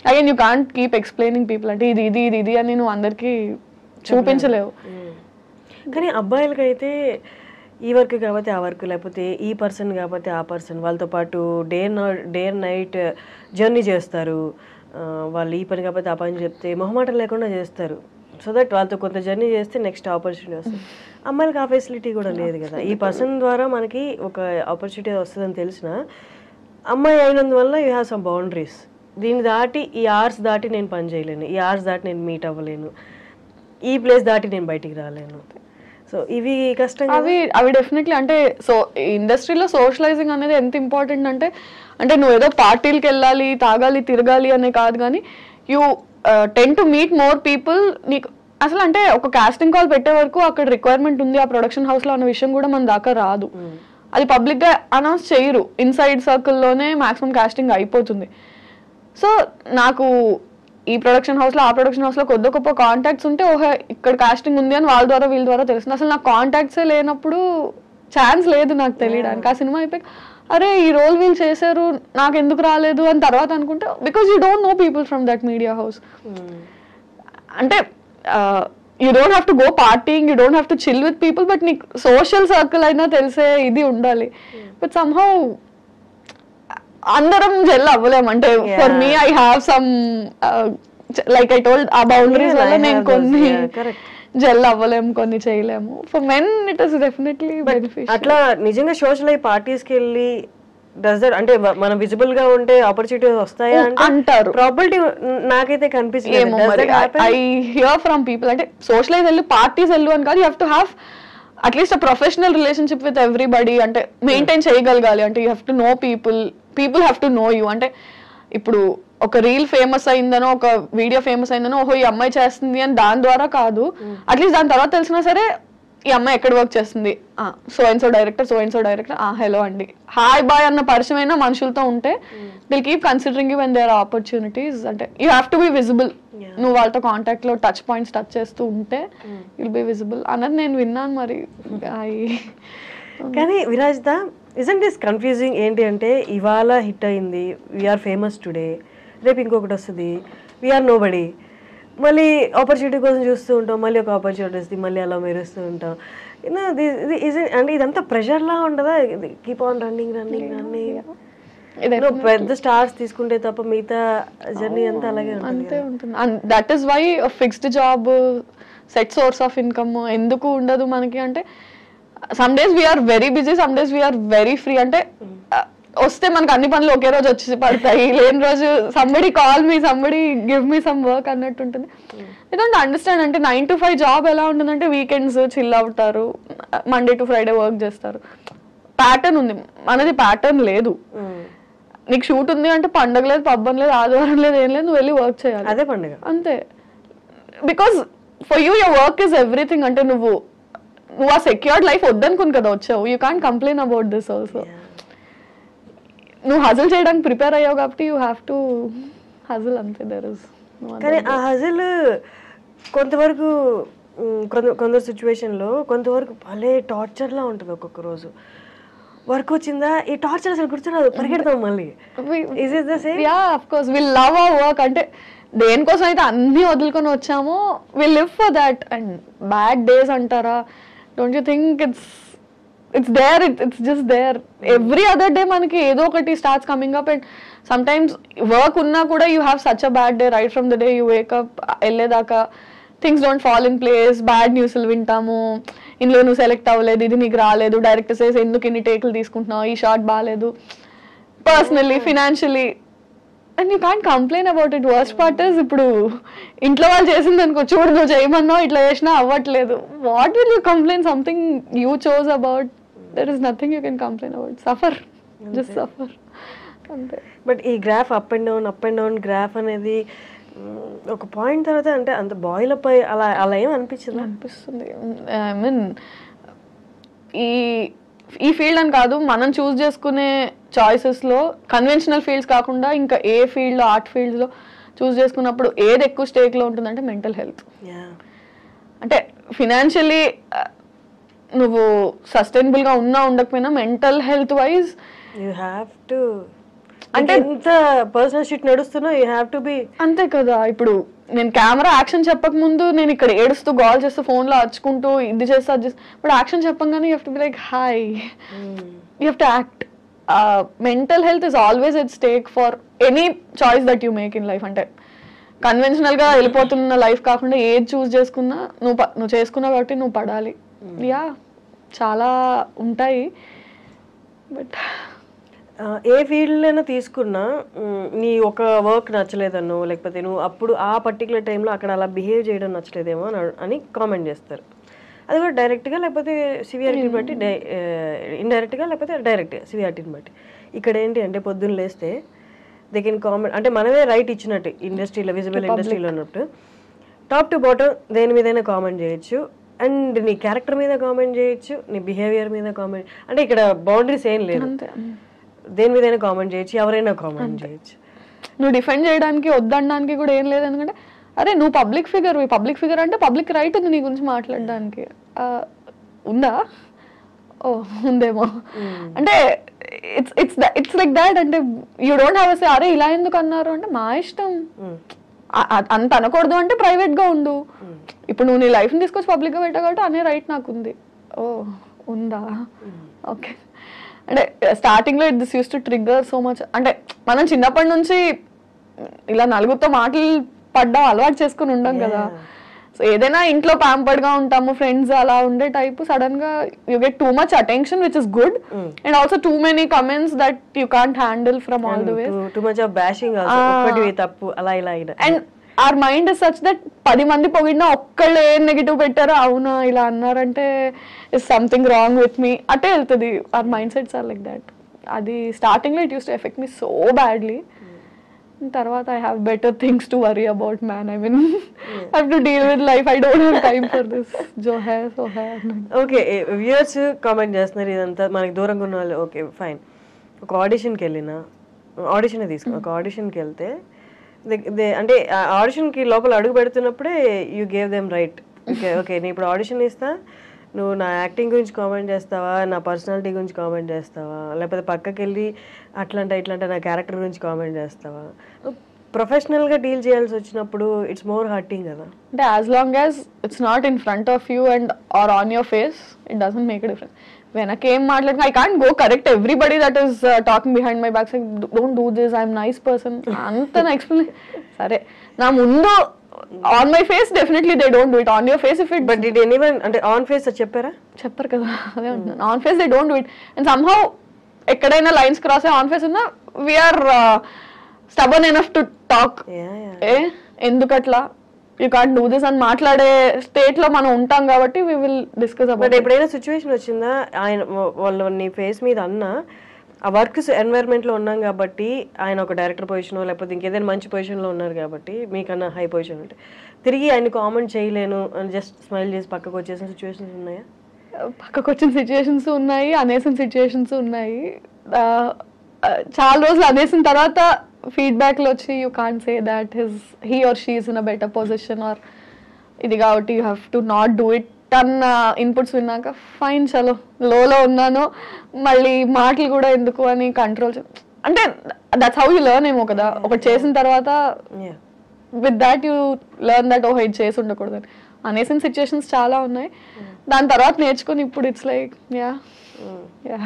Again you can't keep explaining people అంటే ఇది ఇది ఇది ఇది అని నువ్వు అందరికీ చూపించలేవు. కానీ అబ్బాయిలకైతే ఈ వర్క్ కాబట్టి ఆ వర్క్, లేకపోతే ఈ పర్సన్ కాబట్టి ఆ పర్సన్, వాళ్ళతో పాటు డే అండ్ నైట్ జర్నీ చేస్తారు. వాళ్ళు ఈ పని కాబట్టి ఆ పని చెప్తే మొహమాటం లేకుండా చేస్తారు. సో దట్ వాళ్ళతో కొంత జర్నీ చేస్తే నెక్స్ట్ ఆపర్చునిటీ వస్తుంది. అమ్మాయిలకి ఆ ఫెసిలిటీ కూడా లేదు కదా. ఈ పర్సన్ ద్వారా మనకి ఒక ఆపర్చునిటీ వస్తుందని తెలిసిన అమ్మాయి అయినందువల్ల యూ హ్యావ్ సమ్ బౌండరీస్. దీన్ని దాటి ఈ అవర్స్ దాటి నేను పని చేయలేను, ఈ అవర్స్ దాటి నేను మీట్ అవ్వలేను, ఈ ప్లేస్ దాటి నేను బయటికి రాలేను. సో ఇవి కష్టం. అవి డెఫినెట్లీ అంటే సో ఇండస్ట్రీలో సోషలైజింగ్ అనేది ఎంత ఇంపార్టెంట్ అంటే నువ్వు ఏదో పార్టీలకు వెళ్ళాలి, తాగాలి, తిరగాలి అనే కాదు, కానీ you ten to meet more people. నీకు అసలు అంటే ఒక కాస్టింగ్ కాల్ పెట్టే వరకు అక్కడ రిక్వైర్మెంట్ ఉంది ఆ ప్రొడక్షన్ హౌస్లో అన్న విషయం కూడా మన దాకా రాదు. అది పబ్లిక్గా అనౌన్స్ చేయరు, ఇన్సైడ్ సర్కిల్లోనే మ్యాక్సిమం కాస్టింగ్ అయిపోతుంది. సో నాకు ఈ ప్రొడక్షన్ హౌస్లో ఆ ప్రొడక్షన్ హౌస్లో కొద్ది గొప్ప కాంటాక్ట్స్ ఉంటే ఓహో ఇక్కడ కాస్టింగ్ ఉంది అని వాళ్ళ ద్వారా వీళ్ళ ద్వారా తెలుస్తుంది. అసలు నాకు కాంటాక్ట్సే లేనప్పుడు ఛాన్స్ లేదు నాకు తెలియడానికి. ఆ సినిమా అయిపోయి అరే ఈ రోల్ వీళ్ళు చేశారు నాకు ఎందుకు రాలేదు అని తర్వాత అనుకుంటే because you don't know people from that media house. అంటే you don't have to go partying, you don't have to chill with people, but నీకు సోషల్ సర్కిల్ అయినా తెలిసే ఇది ఉండాలి. బట్ సమ్హౌ అందరం జెల్ అవ్వలేము. అంటే for me I have some like I told ఆ బౌండరీస్ వల్ల నేను కొన్ని జెల్ అవ్వలేము, కొన్ని చేయలేము. For men it is definitely beneficial. అట్లా నిజంగా సోషల్ అయ్యి పార్టీస్కి వెళ్ళి డస్ దట్ అంటే మనం విజిబుల్ గా ఉంటే ఆపర్చునిటీస్ వస్తాయా అంటారు. ప్రాబిలిటీ నాకైతే కనిపిస్తుంది. ఐ హియర్ ఫ్రమ్ పీపుల్ అంటే సోషలైజ్ వెళ్ళు, పార్టీస్ వెళ్ళు అని కాదు, you have to have at least a professional relationship with everybody. అంటే మెయింటైన్ చేయగలగాలి. అంటే you have to know people, people have to know you. అంటే ఇప్పుడు ఒక రీల్ ఫేమస్ అయిందనో ఒక వీడియో ఫేమస్ అయిందనో ఓహో ఈ అమ్మాయి చేస్తుంది అని దాని ద్వారా కాదు, అట్లీస్ట్ దాని తర్వాత తెలిసినా సరే ఈ అమ్మాయి ఎక్కడ వర్క్ చేస్తుంది, so and so director hello అండి హాయ్ బాయ్ అన్న పరిచయం అయినా మనుషులతో ఉంటే they'll keep considering you when there are opportunities. అంటే you have to be visible. నువ్వు వాళ్ళతో కాంటాక్ట్ లో టచ్ పాయింట్స్ టచ్ చేస్తూ ఉంటే విల్ బి విజిబుల్ అన్నది నేను విన్నాను. మరి కానీ విరాజిత ఇజంట్ దిస్ కన్ఫ్యూజింగ్ ఏంటి అంటే ఇవాళ హిట్ అయింది, వీఆర్ ఫేమస్ టుడే, రేపు ఇంకొకటి వస్తుంది, వీఆర్ నో బడీ, మళ్ళీ ఆపర్చునిటీ కోసం చూస్తూ ఉంటాం, మళ్ళీ ఒక ఆపర్చునిటీ వస్తుంది, మళ్ళీ అలా మెరుస్తూ ఉంటాం. అంటే ఇదంతా ప్రెషర్లా ఉండదా? Keep on running. పెద్ద స్టార్స్ తీసుకుంటే తప్ప మిగతా జర్నీ అంతా అలాగే ఉంటుంది. That is why fixed job set source of income ఎందుకు ఉండదు మనకి అంటే some days we're very busy, some days we're very free. అంటే వస్తే మనకు అన్ని పనులు ఒకే రోజు వచ్చి పడతాయి, లేని రోజు somebody call me, somebody give me some work అన్నట్టు ఉంటుంది. I understand. అంటే 9 to 5 జాబ్ ఎలా ఉంటుందంటే వీకెండ్స్ చిల్ అవుతారు, మండే టు ఫ్రైడే వర్క్ చేస్తారు, ప్యాటర్న్ ఉంది. మనది ప్యాటర్న్ లేదు. నీకు షూట్ ఉంది అంటే పండుగ లేదు, పబ్బం లేదు, ఆదివారం లేదు, ఏం లేదు, నువ్వు వెళ్ళి వర్క్ చేయాలి, అదే పండుగ అంతే. Because for you your work is everything. అంటే నువ్వు ఆ సెక్యూర్డ్ లైఫ్ వద్దనుకుని కదా వచ్చావు. You can't complain about this also. నువ్వు హజిల్ చేయడానికి ప్రిపేర్ అయ్యావు కాబట్టి యూ హ్యావ్ టు హజిల్ అంతే. దర్ ఇస్ కానీ ఆ హజిల్ కొంతవరకు కొందరు సిచ్యువేషన్లో కొంతవరకు భలే టార్చర్లా ఉంటుంది. ఒక్కొక్క రోజు వర్క్ వచ్చిందా ఈ టార్చర్ అసలు గుర్తురాదు, పరిగెడతాం మళ్ళీ. Is it the same? Yeah of course we love our work. అంటే దేనికోసం అయితే అన్ని వదులుకొని వచ్చామో we live for that. And bad days అంటారా, don't you think it's there, it's just there. Every other day manaki edo okati starts coming up, and sometimes work unna kuda you have such a bad day right from the day you wake up elledaka things don't fall in place, bad news lu vintamu, inlo nu select avaledu, idi neeku raaledu, director says enduku inni take lu teeskuntunavu, ee shot baaledu, personally financially, and you can't complain about it. Worst part is ఇప్పుడు ఇంట్లో వాళ్ళు చేసింది అనుకో, చూడు నువ్వు చేయమన్నావు ఇట్లా చేసినా అవ్వట్లేదు, what will you complain? Something you chose about, there is nothing you can complain about. Suffer, just suffer అంతే. బట్ ఈ graph up and down graph అనేది ఒక పాయింట్ తర్వాత అంటే అంత బాయిల్ అప్ అయ్యి అలా ఏం అనిపిస్తుంది. ఐ మీన్ ఈ ఫీల్డ్ అని కాదు, మనం చూస్ చేసుకునే చాయిసెస్లో కన్వెన్షనల్ ఫీల్డ్స్ కాకుండా ఇంకా ఏ ఫీల్డ్లో, ఆర్ట్ ఫీల్డ్స్లో చూస్ చేసుకున్నప్పుడు ఏది ఎక్కువ స్టేక్లో ఉంటుందంటే మెంటల్ హెల్త్. అంటే ఫినాన్షియలీ నువ్వు సస్టైనబుల్గా ఉన్నా ఉండకపోయినా mental health wise you have to అంటే ఎంత పర్సనల్ షిట్ నడుస్తున్నా యూ హ్యావ్ టు బి అంతే కదా. ఇప్పుడు నేను కెమెరా యాక్షన్ చెప్పక ముందు నేను ఇక్కడ ఏడుస్తూ కాల్ చేస్తూ ఫోన్లో అరుచుకుంటూ ఇది చేస్తా అది చేస్తా, ఇప్పుడు యాక్షన్ చెప్పంగానే you have to be like hi, you have to act. Mental health is always at stake for any choice that you make in life. అంటే కన్వెన్షనల్ గా వెళ్ళిపోతున్న లైఫ్ కాకుండా ఏది చూస్ చేసుకున్నా నువ్వు చేసుకున్నావు కాబట్టి నువ్వు పడాలి. యా చాలా ఉంటాయి. బట్ ఏ ఫీల్డ్లైనా తీసుకున్నా నీ ఒక వర్క్ నచ్చలేదన్నో లేకపోతే నువ్వు అప్పుడు ఆ పర్టికులర్ టైంలో అక్కడ అలా బిహేవ్ చేయడం నచ్చలేదేమో అని కామెంట్ చేస్తారు. అది కూడా డైరెక్ట్గా లేకపోతే సివియారిటీని బట్టి, ఇండైరెక్ట్గా లేకపోతే డైరెక్ట్గా సివియారిటీని బట్టి. ఇక్కడ ఏంటి అంటే పొద్దున్న లేస్తే దే కెన్ కామెంట్, అంటే మనమే రైట్ ఇచ్చినట్టు ఇండస్ట్రీలో, విజిబుల్ ఇండస్ట్రీలో ఉన్నట్టు టాప్ టు బాటమ్ దేని మీదైనా కామెంట్ చేయొచ్చు. అండ్ నీ క్యారెక్టర్ మీద కామెంట్ చేయొచ్చు, నీ బిహేవియర్ మీద కామెంట్, అంటే ఇక్కడ బౌండరీస్ ఏం లేదు. దేని మీదైనా కామెంట్ చేయొచ్చు, ఎవరైనా కామెంట్ చేయొచ్చు. నువ్వు డిఫెండ్ చేయడానికి వద్దనడానికి కూడా ఏం లేదు. ఎందుకంటే అరే నువ్వు పబ్లిక్ ఫిగర్ అంటే పబ్లిక్ రైట్ ఉంది నీ గురించి మాట్లాడడానికి. ఉందా? ఓ ఉందేమో. అంటే ఇట్స్ లైక్ దాట్. అంటే యూ డోంట్ హ్యావ్ సే అరే ఇలా ఎందుకు అన్నారు అంటే మా ఇష్టం. అంత అనకూడదు అంటే ప్రైవేట్ గా ఉండు. ఇప్పుడు నువ్వు నీ లైఫ్ ని తీసుకొచ్చి పబ్లిక్ గా పెట్టా కాబట్టి అనే రైట్ నాకు ఉంది. ఓ ఉందా? ఓకే. అంటే స్టార్టింగ్ లో this use to trigger so much. అంటే మనం చిన్నప్పటి నుంచి ఇలా నలుగురితో మాటలు పడ్డా అలవాటు చేసుకుని ఉండం కదా. సో ఏదైనా ఇంట్లో ప్యాంపర్డ్ గా ఉంటాము, ఫ్రెండ్స్ అలా ఉండే టైప్, సడన్ గా you get two much attention which is good, and also too many comments that you can't handle from all the ways. Too much of bashing also, ఒకటి తప్పు అలా ఇలా. And our mind is such that 10 మంది పొగిడినా ఒక్కళ్ళు ఏం నెగిటివ్ పెట్టారో అవునా ఇలా అన్నారంటే is something wrong with me అటే వెళ్తుంది. our mindsets are like that. అది స్టార్టింగ్ లో it used to affect me so badly. తర్వాత I have better things to worry about, man. I mean I have to deal with life. I don't have time for this. jo hai so hai. Okay, viewers comment చేస్తున్నారు ఇదంతా మనకి దూరంగా ఉన్న వాళ్ళు. Okay fine. ఒక ఆడిషన్కి వెళ్ళినా, ఆడిషన్ తీసుకో, ఒక ఆడిషన్కి వెళ్తే అంటే ఆడిషన్కి లోపల అడుగు పెడుతున్నప్పుడే you gave them right. Okay నేను ఇప్పుడు ఆడిషన్ ఇస్తా, నువ్వు నా యాక్టింగ్ గురించి కామెంట్ చేస్తావా, నా పర్సనాలిటీ గురించి కామెంట్ చేస్తావా, లేకపోతే పక్కకి వెళ్ళి అట్లంటే ఇట్లంటే నా క్యారెక్టర్ గురించి కామెంట్ చేస్తావా. ప్రొఫెషనల్గా డీల్ చేయాల్సి వచ్చినప్పుడు ఇట్స్ మోర్ హర్టింగ్ కదా. అంటే as long as it's not in front of you and are on your face it doesn't make a difference. వెనకేం మాట్లాడుతున్నా I can't go correct everybody that is talking behind my back, don't do this, I'm nice person అంత నా ఎక్స్ప్లెయిన్. సరే నా ముందు on my face definitely they don't do it, on your face if it. But did anyone అంటే ఆన్ ఫేస్ చెప్పారా? చెప్పరు కదా, అదే అంటున్నాను. On face they don't do it. And somehow ఎక్కడైనా లైన్స్ క్రాస్ అయ్యి ఆన్ ఫేస్ ఉన్నా we're stubborn enough to talk. ఎందుకట్లా యూ కాంట్ డూ దిస్ అని మాట్లాడే స్టేట్ లో మనం ఉంటాం కాబట్టి వీ విల్ డిస్కస్ అబౌట్. ఎప్పుడైనా సిచ్యువేషన్ వచ్చిందా ఆయన వాళ్ళు నీ ఫేస్ మీద అన్నా ఆ వర్క్ ఎన్వైరన్మెంట్ లో ఉన్నాం కాబట్టి, ఆయన ఒక డైరెక్టర్ పొజిషన్ లేకపోతే ఇంకేదైనా మంచి పొజిషన్ లో ఉన్నారు కాబట్టి మీకన్నా హై పొజిషన్ ఉంటే తిరిగి ఆయన కామెంట్ చేయలేను అని జస్ట్ స్మైల్ చేసి పక్కకు వచ్చేసిన సిచ్యువేషన్స్ ఉన్నాయా? పక్కకు వచ్చిన సిచ్యువేషన్స్ ఉన్నాయి, అనేసిన సిచ్యువేషన్స్ ఉన్నాయి. చాలా రోజులు అనేసిన తర్వాత ఫీడ్బ్యాక్ లో వచ్చి you can't say that he or she is in a better position or ఇది కాబట్టి you have to not do it అన్న ఇన్పుట్స్ విన్నాక ఫైన్ చలో లోలో ఉన్నాను, మళ్ళీ మాటలు కూడా ఎందుకు అని కంట్రోల్. అంటే దట్స్ హౌ యూ లెర్న్ ఏమో కదా. ఒకటి చేసిన తర్వాత with that you learn that ఓహో ఇది చేసి ఉండకూడదని. అనేసిన సిచ్యువేషన్స్ చాలా ఉన్నాయి. దాని తర్వాత నేర్చుకుని ఇప్పుడు ఇట్స్ లైక్ యా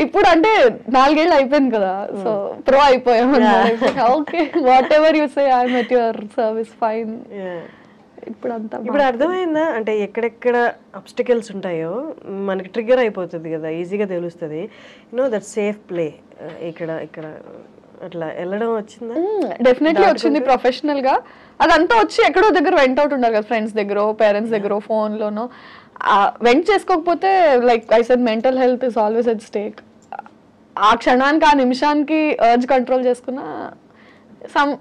ఇప్పుడు అంటే 4 ఏళ్ళు అయిపోయింది కదా, సో ప్రో అయిపోయాం. Okay what ever you say I'm at your service fine. ఇప్పుడు అర్థమైందా అంటే ఎక్కడెక్కడ అబ్స్టికల్స్ ఉంటాయో మనకి ట్రిగ్గర్ అయిపోతుంది కదా, ఈజీగా తెలుస్తుంది. యూనో దట్ సేఫ్ ప్లే ఇక్కడ ఇక్కడ అట్లా వెళ్ళడం వచ్చిందా? డెఫినెట్లీ వచ్చింది. ప్రొఫెషనల్ గా అదంతా వచ్చి ఎక్కడో దగ్గర వెంట్ అవుట్ ఉంటారు కదా, ఫ్రెండ్స్ దగ్గర, పేరెంట్స్ దగ్గర, ఫోన్ లోనో. వెంట్ చేసుకోకపోతే like I said mental health is always at stake. ఆ క్షణానికి ఆ నిమిషానికి అర్జ్ కంట్రోల్ చేసుకున్నా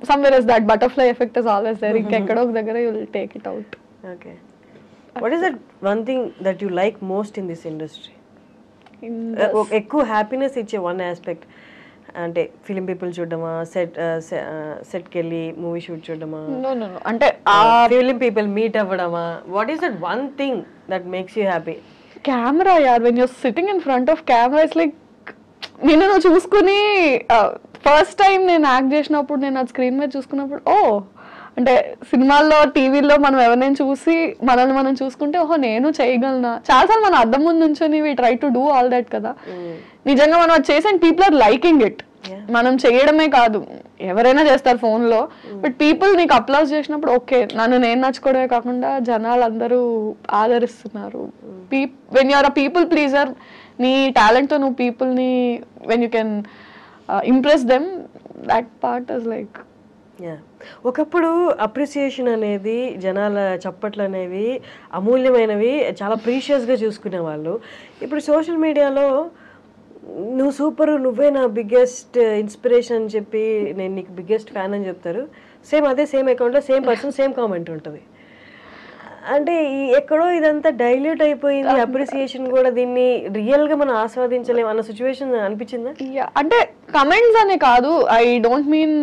somewhere is that butterfly effect is always there. Ikkaddo oka daggara you will take it out. Okay, what is that one thing that you like most in this industry? Ekku happiness iche one aspect ante film people చూడడమా, set kelli movie shoot చూడడమా? No ante film people meet అవ్వడమా? What is that one thing that makes you happy? Camera yaar, when you're sitting in front of camera it's like నిన్ను నువ్వు చూసుకుని ఫస్ట్ టైం నేను యాక్ట్ చేసినప్పుడు నేను అది స్క్రీన్ మీద చూసుకున్నప్పుడు అంటే సినిమాల్లో టీవీలో మనం ఎవరినైనా చూసి మనల్ని మనం చూసుకుంటే నేను చేయగలనా. చాలాసార్లు మనం అద్దం ముందు నుంచొని we try to do all that కదా. నిజంగా మనం అది చేసి and people are liking it. మనం చేయడమే కాదు, ఎవరైనా చేస్తారు ఫోన్ లో, బట్ పీపుల్ నీకు అప్లాజ్ చేసినప్పుడు నన్ను నేను నచ్చుకోవడమే కాకుండా జనాలు అందరూ ఆదరిస్తున్నారు. When you're a people pleaser, నీ టాలెంట్ తో నువ్వు పీపుల్ ని when you can impress them, that part is like. ఒకప్పుడు అప్రిసియేషన్ అనేది, జనాల చప్పట్లు అనేవి అమూల్యమైనవి, చాలా ప్రీషియస్గా చూసుకునే వాళ్ళు. ఇప్పుడు సోషల్ మీడియాలో నువ్వు సూపర్, నువ్వే నా బిగ్గెస్ట్ ఇన్స్పిరేషన్ అని చెప్పి, నేను నీకు బిగ్గెస్ట్ ఫ్యాన్ అని చెప్తారు. అదే సేమ్ అకౌంట్లో సేమ్ పర్సన్ సేమ్ కామెంట్ ఉంటుంది. అంటే ఎక్కడో ఇదంతా డైల్యూట్ అయిపోయింది. అప్రిసియేషన్ కూడా దీన్ని రియల్ గా మనం ఆస్వాదించలేము అన్న సిచ్యువేషన్ అనిపించిందా? అంటే కమెంట్స్ అని కాదు, I don't mean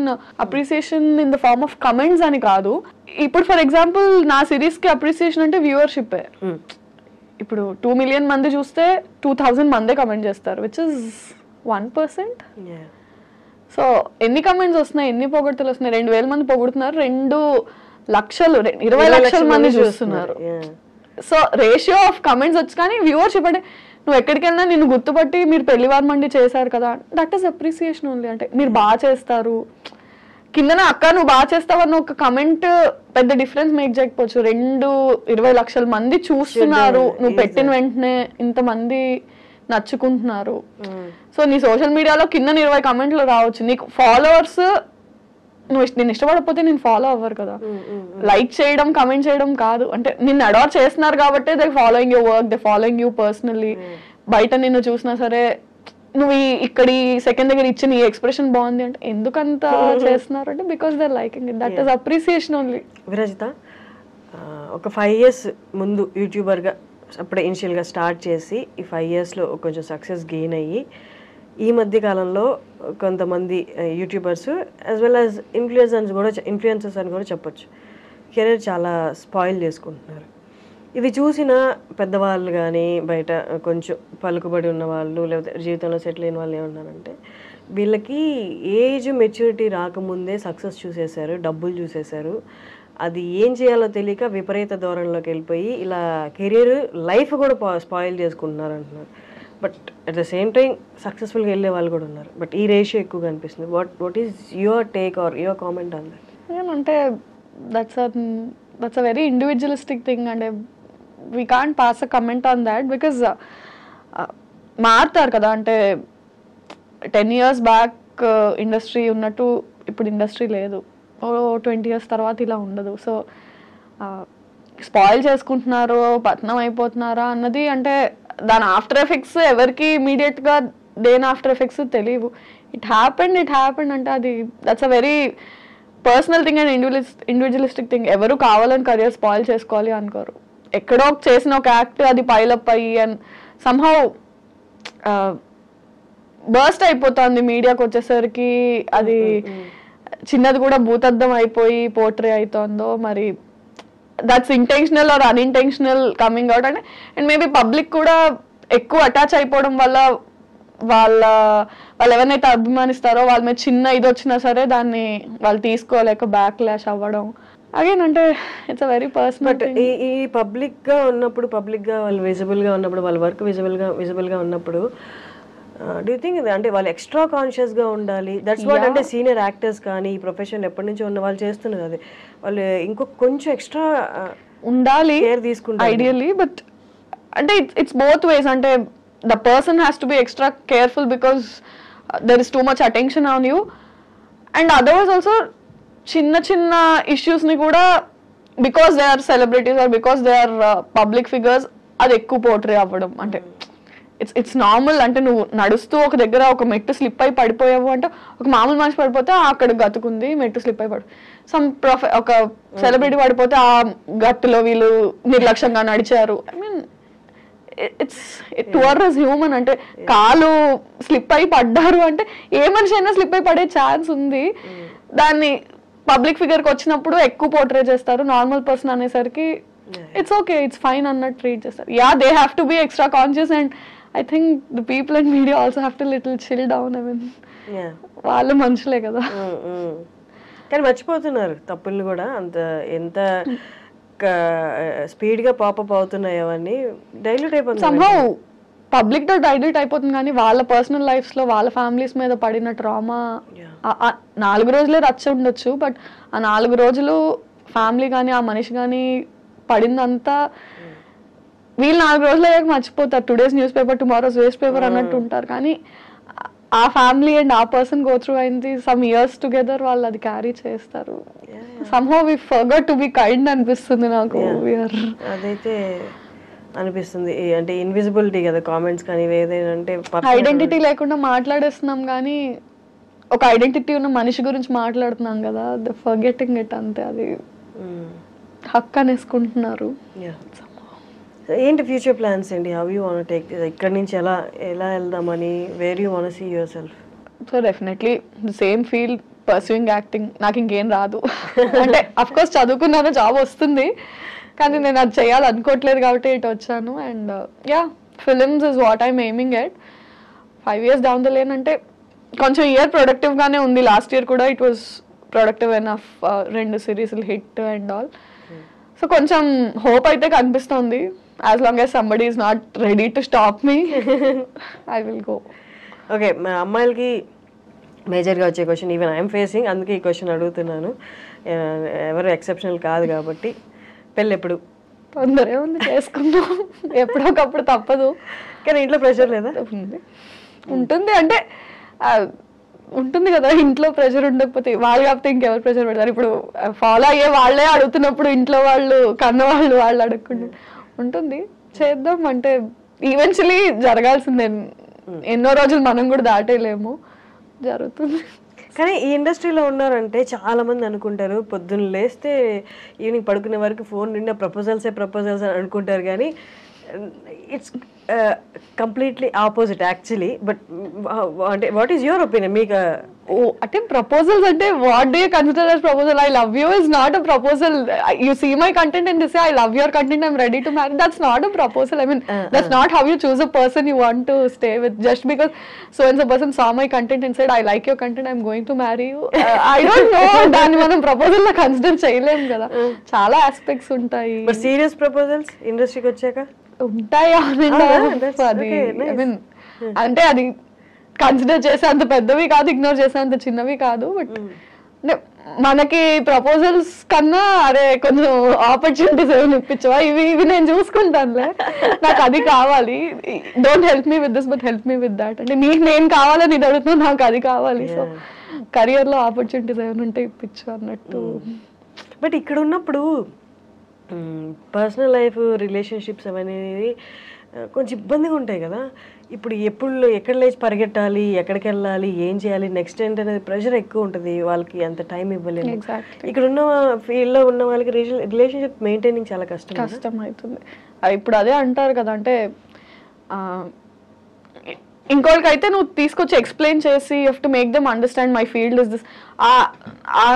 appreciation in the form of comments అని కాదు. ఇప్పుడు ఫర్ ఎగ్జాంపుల్ నా సిరీస్ కి అప్రిసియేషన్ అంటే వ్యూవర్షిప్. ఇప్పుడు 2 million మంది చూస్తే 2000 మందే కమెంట్ చేస్తారు, విచ్ ఇస్ 1%. సో ఎన్ని కమెంట్స్ వస్తున్నాయి, ఎన్ని పొగడ్తలు వస్తున్నాయి? 2000 మంది పొగుడుతున్నారు, 2 లక్షలు 20 లక్షల మంది చూస్తున్నారు. సో రేషియో ఆఫ్ కమెంట్స్ వచ్చి, కానీ వ్యూవర్షిప్ అంటే నువ్వు ఎక్కడికి వెళ్ళినా నిన్ను గుర్తుపట్టి మీరు పెళ్లివారు మండి చేశారు కదా, దట్ ఈస్ అప్రిసియేషన్ ఓన్లీ. అంటే మీరు బాగా చేస్తారు, కిందన అక్క నువ్వు బాగా చేస్తావన్న ఒక కమెంట్ పెద్ద డిఫరెన్స్ మేక్ చేయకపోవచ్చు. 20 లక్షల మంది చూస్తున్నారు, నువ్వు పెట్టిన వెంటనే ఇంతమంది నచ్చుకుంటున్నారు. సో నీ సోషల్ మీడియాలో కింద 20 కమెంట్లు రావచ్చు, నీకు ఫాలోవర్స్ నేను ఇష్టపడకపోతే నేను ఫాలో అవ్వరు కదా. లైక్ చేయడం, కమెంట్ చేయడం కాదు, అంటే నిన్ను అడార్ చేస్తున్నారు కాబట్టి they following your work, they following you personally. బయట నిన్ను చూసినా సరే నువ్వు ఇక్కడ సెకండ్ దగ్గర ఇచ్చిన ఈ ఎక్స్ప్రెషన్ బాగుంది అంటే ఎందుకంత చేస్తున్నారు అంటే because they liking it, that is appreciation only. Virajitha, ఒక 5 years ముందు యూట్యూబర్గా అప్పుడే ఇనిషియల్గా స్టార్ట్ చేసి ఈ 5 yearsలో కొంచెం సక్సెస్ గెయిన్ అయ్యి, ఈ మధ్య కాలంలో కొంతమంది YouTubers as well as influencers అని కూడా చెప్పొచ్చు, కెరీర్ చాలా స్పాయిల్ చేసుకుంటున్నారు. ఇది చూసిన పెద్దవాళ్ళు కానీ, బయట కొంచెం పలుకుబడి ఉన్న వాళ్ళు, లేకపోతే జీవితంలో సెటిల్ అయిన వాళ్ళు ఏమన్నారంటే, వీళ్ళకి ఏజ్ మెచ్యూరిటీ రాకముందే సక్సెస్ చూసేశారు, డబ్బులు చూసేశారు, అది ఏం చేయాలో తెలియక విపరీత ధోరణిలోకి వెళ్ళిపోయి ఇలా కెరీర్ లైఫ్ కూడా స్పాయిల్ చేసుకుంటున్నారు అంటున్నారు. But at the same time సక్సెస్ఫుల్గా వెళ్ళే వాళ్ళు కూడా ఉన్నారు. బట్ ఈ రేషియో ఎక్కువగా అనిపిస్తుంది. What is your take or your comment on that? అంటే that's a very individualistic thing. అంటే we can't pass a comment on that because మారుతారు కదా. అంటే 10 years బ్యాక్ ఇండస్ట్రీ ఉన్నట్టు ఇప్పుడు ఇండస్ట్రీ లేదు, 20 years తర్వాత ఇలా ఉండదు. సో స్పాయిల్ చేసుకుంటున్నారు, పతనం అయిపోతున్నారా అన్నది, అంటే దాని ఆఫ్టర్ ఎఫెక్ట్స్ ఎవరికి ఇమీడియట్గా దేని ఆఫ్టర్ ఎఫెక్ట్స్ తెలియవు. ఇట్ హ్యాపెండ్ అంటే అది that's a very personal thing and individualistic thing. ఎవరు కావాలని కెరియర్ స్పాయిల్ చేసుకోవాలి అనుకోరు. ఎక్కడో చేసిన ఒక యాక్ట్ అది పైలప్ అయ్యి అండ్ సమ్హౌ బర్స్ట్ అయిపోతుంది మీడియాకి వచ్చేసరికి. అది చిన్నది కూడా భూతద్దం అయిపోయి పోర్ట్రే అవుతుందో మరి, that's intentional or unintentional coming out. And maybe public కూడా ఎక్కువ అటాచ్ అయిపోవడం వల్ల వాళ్ళు ఎవరినైతే అభిమానిస్తారో వాళ్ళ మీద చిన్న ఇది వచ్చినా సరే దాన్ని వాళ్ళు తీసుకోలేక బ్యాక్ లాష్ అవ్వడం. అగైన్ అంటే it's a very personal. But ఈ పబ్లిక్గా ఉన్నప్పుడు, పబ్లిక్గా వాళ్ళు విజిబుల్గా ఉన్నప్పుడు, వాళ్ళ వర్క్ విజిబుల్గా ఉన్నప్పుడు డూ యూ థింక్ అంటే వాళ్ళు ఎక్స్ట్రా కాన్షియస్గా ఉండాలి? దట్స్ వాట్ అంటే సీనియర్ యాక్టర్స్ కానీ ఈ ప్రొఫెషన్ ఎప్పటి నుంచో ఉన్న వాళ్ళు చేస్తున్నారు. అది వాళ్ళు ఇంకొక కొంచెం ఎక్స్ట్రా ఉండాలి కేర్ తీసుకుంటారు ఐడియల్లీ. బట్ అంటే ఇట్స్ బోత్ వేస్. అంటే the person has to be extra careful because there is too much attention on you. And otherwise also చిన్న ఇష్యూస్ని కూడా because they are celebrities or because they are public figures అది ఎక్కువ పోర్ట్రే అవ్వడం. అంటే ఇట్స్ నార్మల్. అంటే నువ్వు నడుస్తూ ఒక దగ్గర ఒక మెట్టు స్లిప్ అయి పడిపోయావు అంటే, ఒక మామూలు మనిషి పడిపోతే అక్కడ గతుకుంది, మెట్టు స్లిప్ అయి ఒక సెలబ్రిటీ పడిపోతే ఆ గట్టులో వీళ్ళు నిర్లక్ష్యంగా నడిచారు. I mean it's tours human. అంటే కాలు స్లిప్ అయి పడ్డారు అంటే ఏ మనిషి అయినా స్లిప్ అయి పడే ఛాన్స్ ఉంది. దాన్ని పబ్లిక్ ఫిగర్కి వచ్చినప్పుడు ఎక్కువ పోర్ట్రే చేస్తారు. నార్మల్ పర్సన్ అనేసరికి ఇట్స్ ఓకే, ఇట్స్ ఫైన్ అన్నట్టు ట్రీట్ చేస్తారు. Yeah, they have to be extra conscious and I think the people in media also have to little chill down. I mean, Yeah. వాళ్ళు మనుషులే కదా. కానీ మర్చిపోతున్నారు తప్పుల్ని కూడా. అంత ఎంత స్పీడ్గా పాపప్ అవుతున్నాయి అవన్నీ డైల్యూట్ అయిపోతుంది. సంహౌ పబ్లిక్ తో డైల్యూట్ అయిపోతుంది, కానీ వాళ్ళ పర్సనల్ లైఫ్స్ లో వాళ్ళ ఫ్యామిలీస్ మీద పడిన ట్రామా 4 రోజులే రచ్చ ఉండొచ్చు, బట్ ఆ 4 రోజులు ఫ్యామిలీ కానీ ఆ మనిషి కానీ పడిందంతా వీళ్ళు 4 రోజులు అయ్యాక మర్చిపోతారు. Today's news paper tomorrow's waste paper అన్నట్టు ఉంటారు, కానీ ఆ ఫ్యామిలీ అండ్ ఆ పర్సన్ గో త్రూ అయింది సమ్ ఇయర్స్ టుగెదర్, వాళ్ళు అది క్యారీ చేస్తారు. Somehow we forgot to be kind అనిపిస్తుంది నాకు. అదైతే అనిపిస్తుంది. అంటే ఇన్విజిబిలిటీ కదా కామెంట్స్ కానీ ఏదైనా, అంటే ఐడెంటిటీ లేకుండా మాట్లాడేస్తున్నాం కానీ ఒక ఐడెంటిటీ ఉన్న మనిషి గురించి మాట్లాడుతున్నాం కదా, ద ఫర్గెటింగ్ ఇట్ అంతే. అది హక్ అనేసుకుంటున్నారు. ఏంటి ఫ్యూచర్ ప్లాన్స్ అండి? హౌ యూ వాంట్ టేక్ ఇక్కడ నుంచి ఎలా వెళ్దామని, where you want see yourself? So definitely same field, pursuing acting. నాకు ఇంకేం రాదు అంటే అఫ్ కోర్స్ చదువుకున్నాను, జాబ్ వస్తుంది, కానీ నేను అది చేయాలనుకోవట్లేదు కాబట్టి ఇటు వచ్చాను. And yeah, films is what I'm aiming at. 5 years down the lane అంటే కొంచెం ఇయర్ ప్రొడక్టివ్గానే ఉంది. లాస్ట్ ఇయర్ కూడా ఇట్ వాజ్ ప్రొడక్టివ్ ఎనఫ్, 2 సిరీస్లు హిట్ అండ్ ఆల్. సో కొంచెం హోప్ అయితే కనిపిస్తుంది. As long as somebody is not ready to stop me, I will go. Okay, మా అమ్మాయిలకి మేజర్గా వచ్చే క్వశ్చన్, ఈవెన్ ఐఎమ్ ఫేసింగ్, అందుకే ఈ క్వశ్చన్ అడుగుతున్నాను. ఎవరు ఎక్సెప్షనల్ కాదు కాబట్టి. పెళ్ళి ఎప్పుడు? తొందరే ఉంది, చేసుకుందాం ఎప్పుడొకప్పుడు, తప్పదు. కానీ ఇంట్లో ప్రెషర్ లేదా? ఉంటుంది అంటే ఉంటుంది కదా, ఇంట్లో ప్రెషర్ ఉండకపోతే వాళ్ళు కాకపోతే ఇంకెవరు ప్రెషర్ పెడతారు. ఇప్పుడు ఫాలో అయ్యే వాళ్ళే అడుగుతున్నప్పుడు ఇంట్లో వాళ్ళు కన్నవాళ్ళు అడగకుండా ఉంటుంది. చేద్దాం అంటే ఈవెన్చువలీ జరగాల్సిందే. ఎన్నో రోజులు మనం కూడా దాటేయలేము, జరుగుతుంది. కానీ ఈ ఇండస్ట్రీలో ఉన్నారంటే చాలా మంది అనుకుంటారు పొద్దున్న లేస్తే ఈవినింగ్ పడుకునే వరకు ఫోన్ నిండా ప్రపోజల్స్ అని అనుకుంటారు, కానీ it's completely opposite actually. But అంటే వాట్ ఈస్ యువర్ ఒపీనియన్? మీకు అంటే ప్రపోజల్స్ అంటే what do you consider as proposal? I love you is not a proposal. You see my content and say I love your content, I'm ready to marry. That's not a proposal. I mean that's not how you choose a person you want to stay with. Just because so and so person saw my content and said I like your content, I'm going to marry you. I don't know, దాన్ని మనం ప్రపోజల్ లా కన్సిడర్ చేయలేము కదా, చాలా ఆస్పెక్ట్స్ ఉంటాయి. బట్ సీరియస్ ప్రపోజల్స్ ఇండస్ట్రీకి వచ్చాక ఉంటాయి. అది ఐ మీన్ అంటే అది కన్సిడర్ చేసే అంత పెద్దవి కాదు, ఇగ్నోర్ చేసే అంత చిన్నవి కాదు. బట్ అంటే మనకి ప్రపోజల్స్ కన్నా అరే కొంచెం ఆపర్చునిటీస్ ఏమైనా ఇప్పించవా, ఇవి నేను చూసుకుంటానులే, నాకు అది కావాలి, don't help me with this but help me with that. అంటే నీకు నేను కావాలని ఇది అడుగుతున్నా, నాకు అది కావాలి. సో కెరియర్లో ఆపర్చునిటీస్ ఏమైనా ఉంటే ఇప్పించు అన్నట్టు. బట్ ఇక్కడ ఉన్నప్పుడు పర్సనల్ లైఫ్, రిలేషన్షిప్స్ అనేది కొంచెం ఇబ్బందిగా ఉంటాయి కదా. ఇప్పుడు ఎక్కడ లేచి పరిగెట్టాలి, ఎక్కడికి వెళ్ళాలి, ఏం చేయాలి, నెక్స్ట్ ఏంటనేది ప్రెషర్ ఎక్కువ ఉంటుంది. వాళ్ళకి అంత టైం ఇవ్వలేదు. ఇక్కడ ఉన్న ఫీల్డ్లో ఉన్న వాళ్ళకి రిలేషన్షిప్ మెయింటైనింగ్ చాలా కష్టం అవుతుంది. ఇప్పుడు అదే అంటారు కదా, అంటే ఇంకోటికైతే నువ్వు తీసుకొచ్చి ఎక్స్ప్లెయిన్ చేసి you have to make them understand my field is this.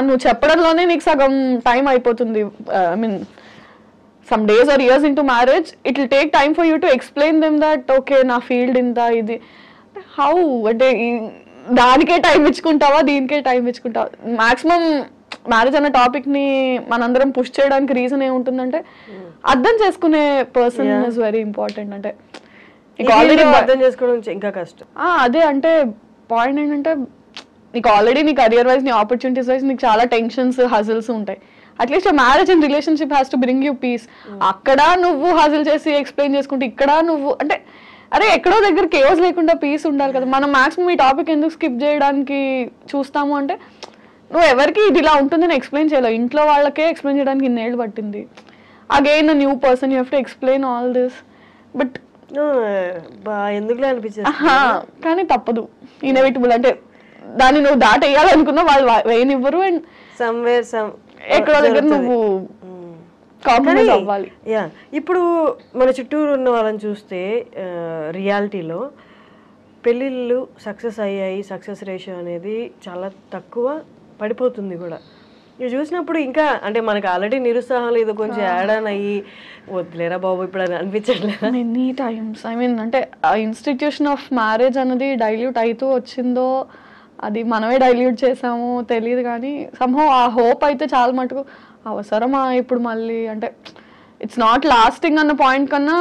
నువ్వు చెప్పడంలోనే నీకు సగం టైం అయిపోతుంది. I mean some days or years into marriage, it will take time for you to explain them that okay na field inta idi how ante danike time ichukuntawa deenike time ichukuntawa. maximum marriage అనే టాపిక్ ని మనందరం పుష్ చేయడానికి రీజన్ ఏముంటుందంటే అర్థం చేసుకునే పర్సన్ ఇస్ వెరీ ఇంపార్టెంట్. అంటే ఆల్రెడీ అర్థం చేసుకోవడం ఇంకా కష్టం. అదే అంటే పాయింట్ ఏంటంటే నీకు ఆల్రెడీ నీ కెరియర్ వైజ్, నీ ఆపర్చునిటీస్ వైజ్ నీకు చాలా టెన్షన్స్, హజిల్స్ ఉంటాయి. At least marriage and relationship has to bring you peace. అక్కడ నువ్వు హాజిల్ చేసి ఎక్స్ప్లెయిన్ చేసుకుంటే ఇక్కడ నువ్వు అంటే అరే ఎక్కడో దగ్గర కేవస్ లేకుండా పీస్ ఉండాలి కదా. మనం మాక్సిమం ఈ టాపిక్ ఎందుకు స్కిప్ చేయడానికి చూస్తాము అంటే నువ్వు ఎవరికి ఇది ఇలా ఉంటుందని ఎక్స్ప్లెయిన్ చేయలేవు. ఇంట్లో వాళ్ళకే ఎక్స్ప్లెయిన్ చేయడానికి ఇన్నేళ్ళు పట్టింది. Again new person you have to explain all this. But ఎందుకులే అనిపించింది, కానీ తప్పదు, ఇన్ఎవిటబుల్. అంటే దాన్ని నువ్వు దాటేయాలనుకున్నా వాళ్ళు వేయనివ్వరు. అండ్ సమ్వేర్ ఎక్కడో దగ్గర నువ్వు కాంప్రమైజ్ అవ్వాలి. ఇప్పుడు మన చుట్టూరు ఉన్న వాళ్ళని చూస్తే రియాలిటీలో పెళ్ళిళ్ళు సక్సెస్ అయ్యాయి, సక్సెస్ రేషియో అనేది చాలా తక్కువ పడిపోతుంది కూడా. ఇవి చూసినప్పుడు ఇంకా అంటే మనకు ఆల్రెడీ నిరుత్సాహం లేదు, కొంచెం యాడ్ ఆన్ అయ్యి వద్దులేరా బాబు ఇప్పుడు అని అనిపించట్లేదు మెనీ టైమ్స్. ఐ మీన్ అంటే ఆ ఇన్స్టిట్యూషన్ ఆఫ్ మ్యారేజ్ అనేది డైల్యూట్ అవుతూ వచ్చిందో అది మనమే డైల్యూట్ చేసాము తెలియదు, కానీ somehow ఆ హోప్ అయితే చాలా మటుకు అవసరమా ఇప్పుడు మళ్ళీ అంటే ఇట్స్ నాట్ లాస్టింగ్ అన్న పాయింట్ కన్నా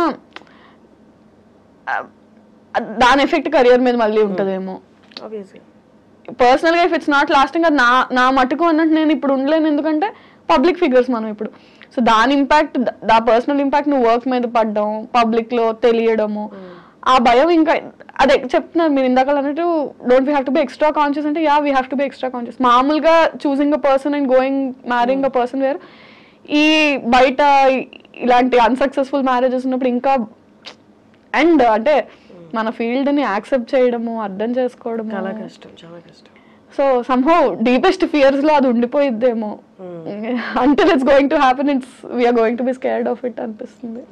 దాని ఎఫెక్ట్ కెరియర్ మీద మళ్ళీ ఉంటుందేమో. పర్సనల్గా ఇఫ్ ఇట్స్ నాట్ లాస్టింగ్ అది నా మటుకు అన్నట్టు నేను ఇప్పుడు ఉండలేను, ఎందుకంటే పబ్లిక్ ఫిగర్స్ మనం ఇప్పుడు. సో దాని ఇంపాక్ట్, దా పర్సనల్ ఇంపాక్ట్ నువ్వు వర్క్ మీద పడ్డం, పబ్లిక్లో తెలియడము, ఆ భయం ఇంకా అదే చెప్తున్నారు మీరు ఇందాక అన్నట్టు don't we have to be extra conscious అంటే yeah we have to be extra conscious. మామూలుగా choosing a person and going marrying a person వేరు, ఈ బయట ఇలాంటి అన్సక్సెస్ఫుల్ మ్యారేజెస్ ఉన్నప్పుడు ఇంకా అండ్ అంటే మన ఫీల్డ్ని యాక్సెప్ట్ చేయడము, అర్థం చేసుకోవడము చాలా కష్టం, చాలా కష్టం. సో సమ్హౌ డీపెస్ట్ ఫియర్స్లో అది ఉండిపోయిద్దేమో. Until it's going to happen we're going to be scared of it అనిపిస్తుంది.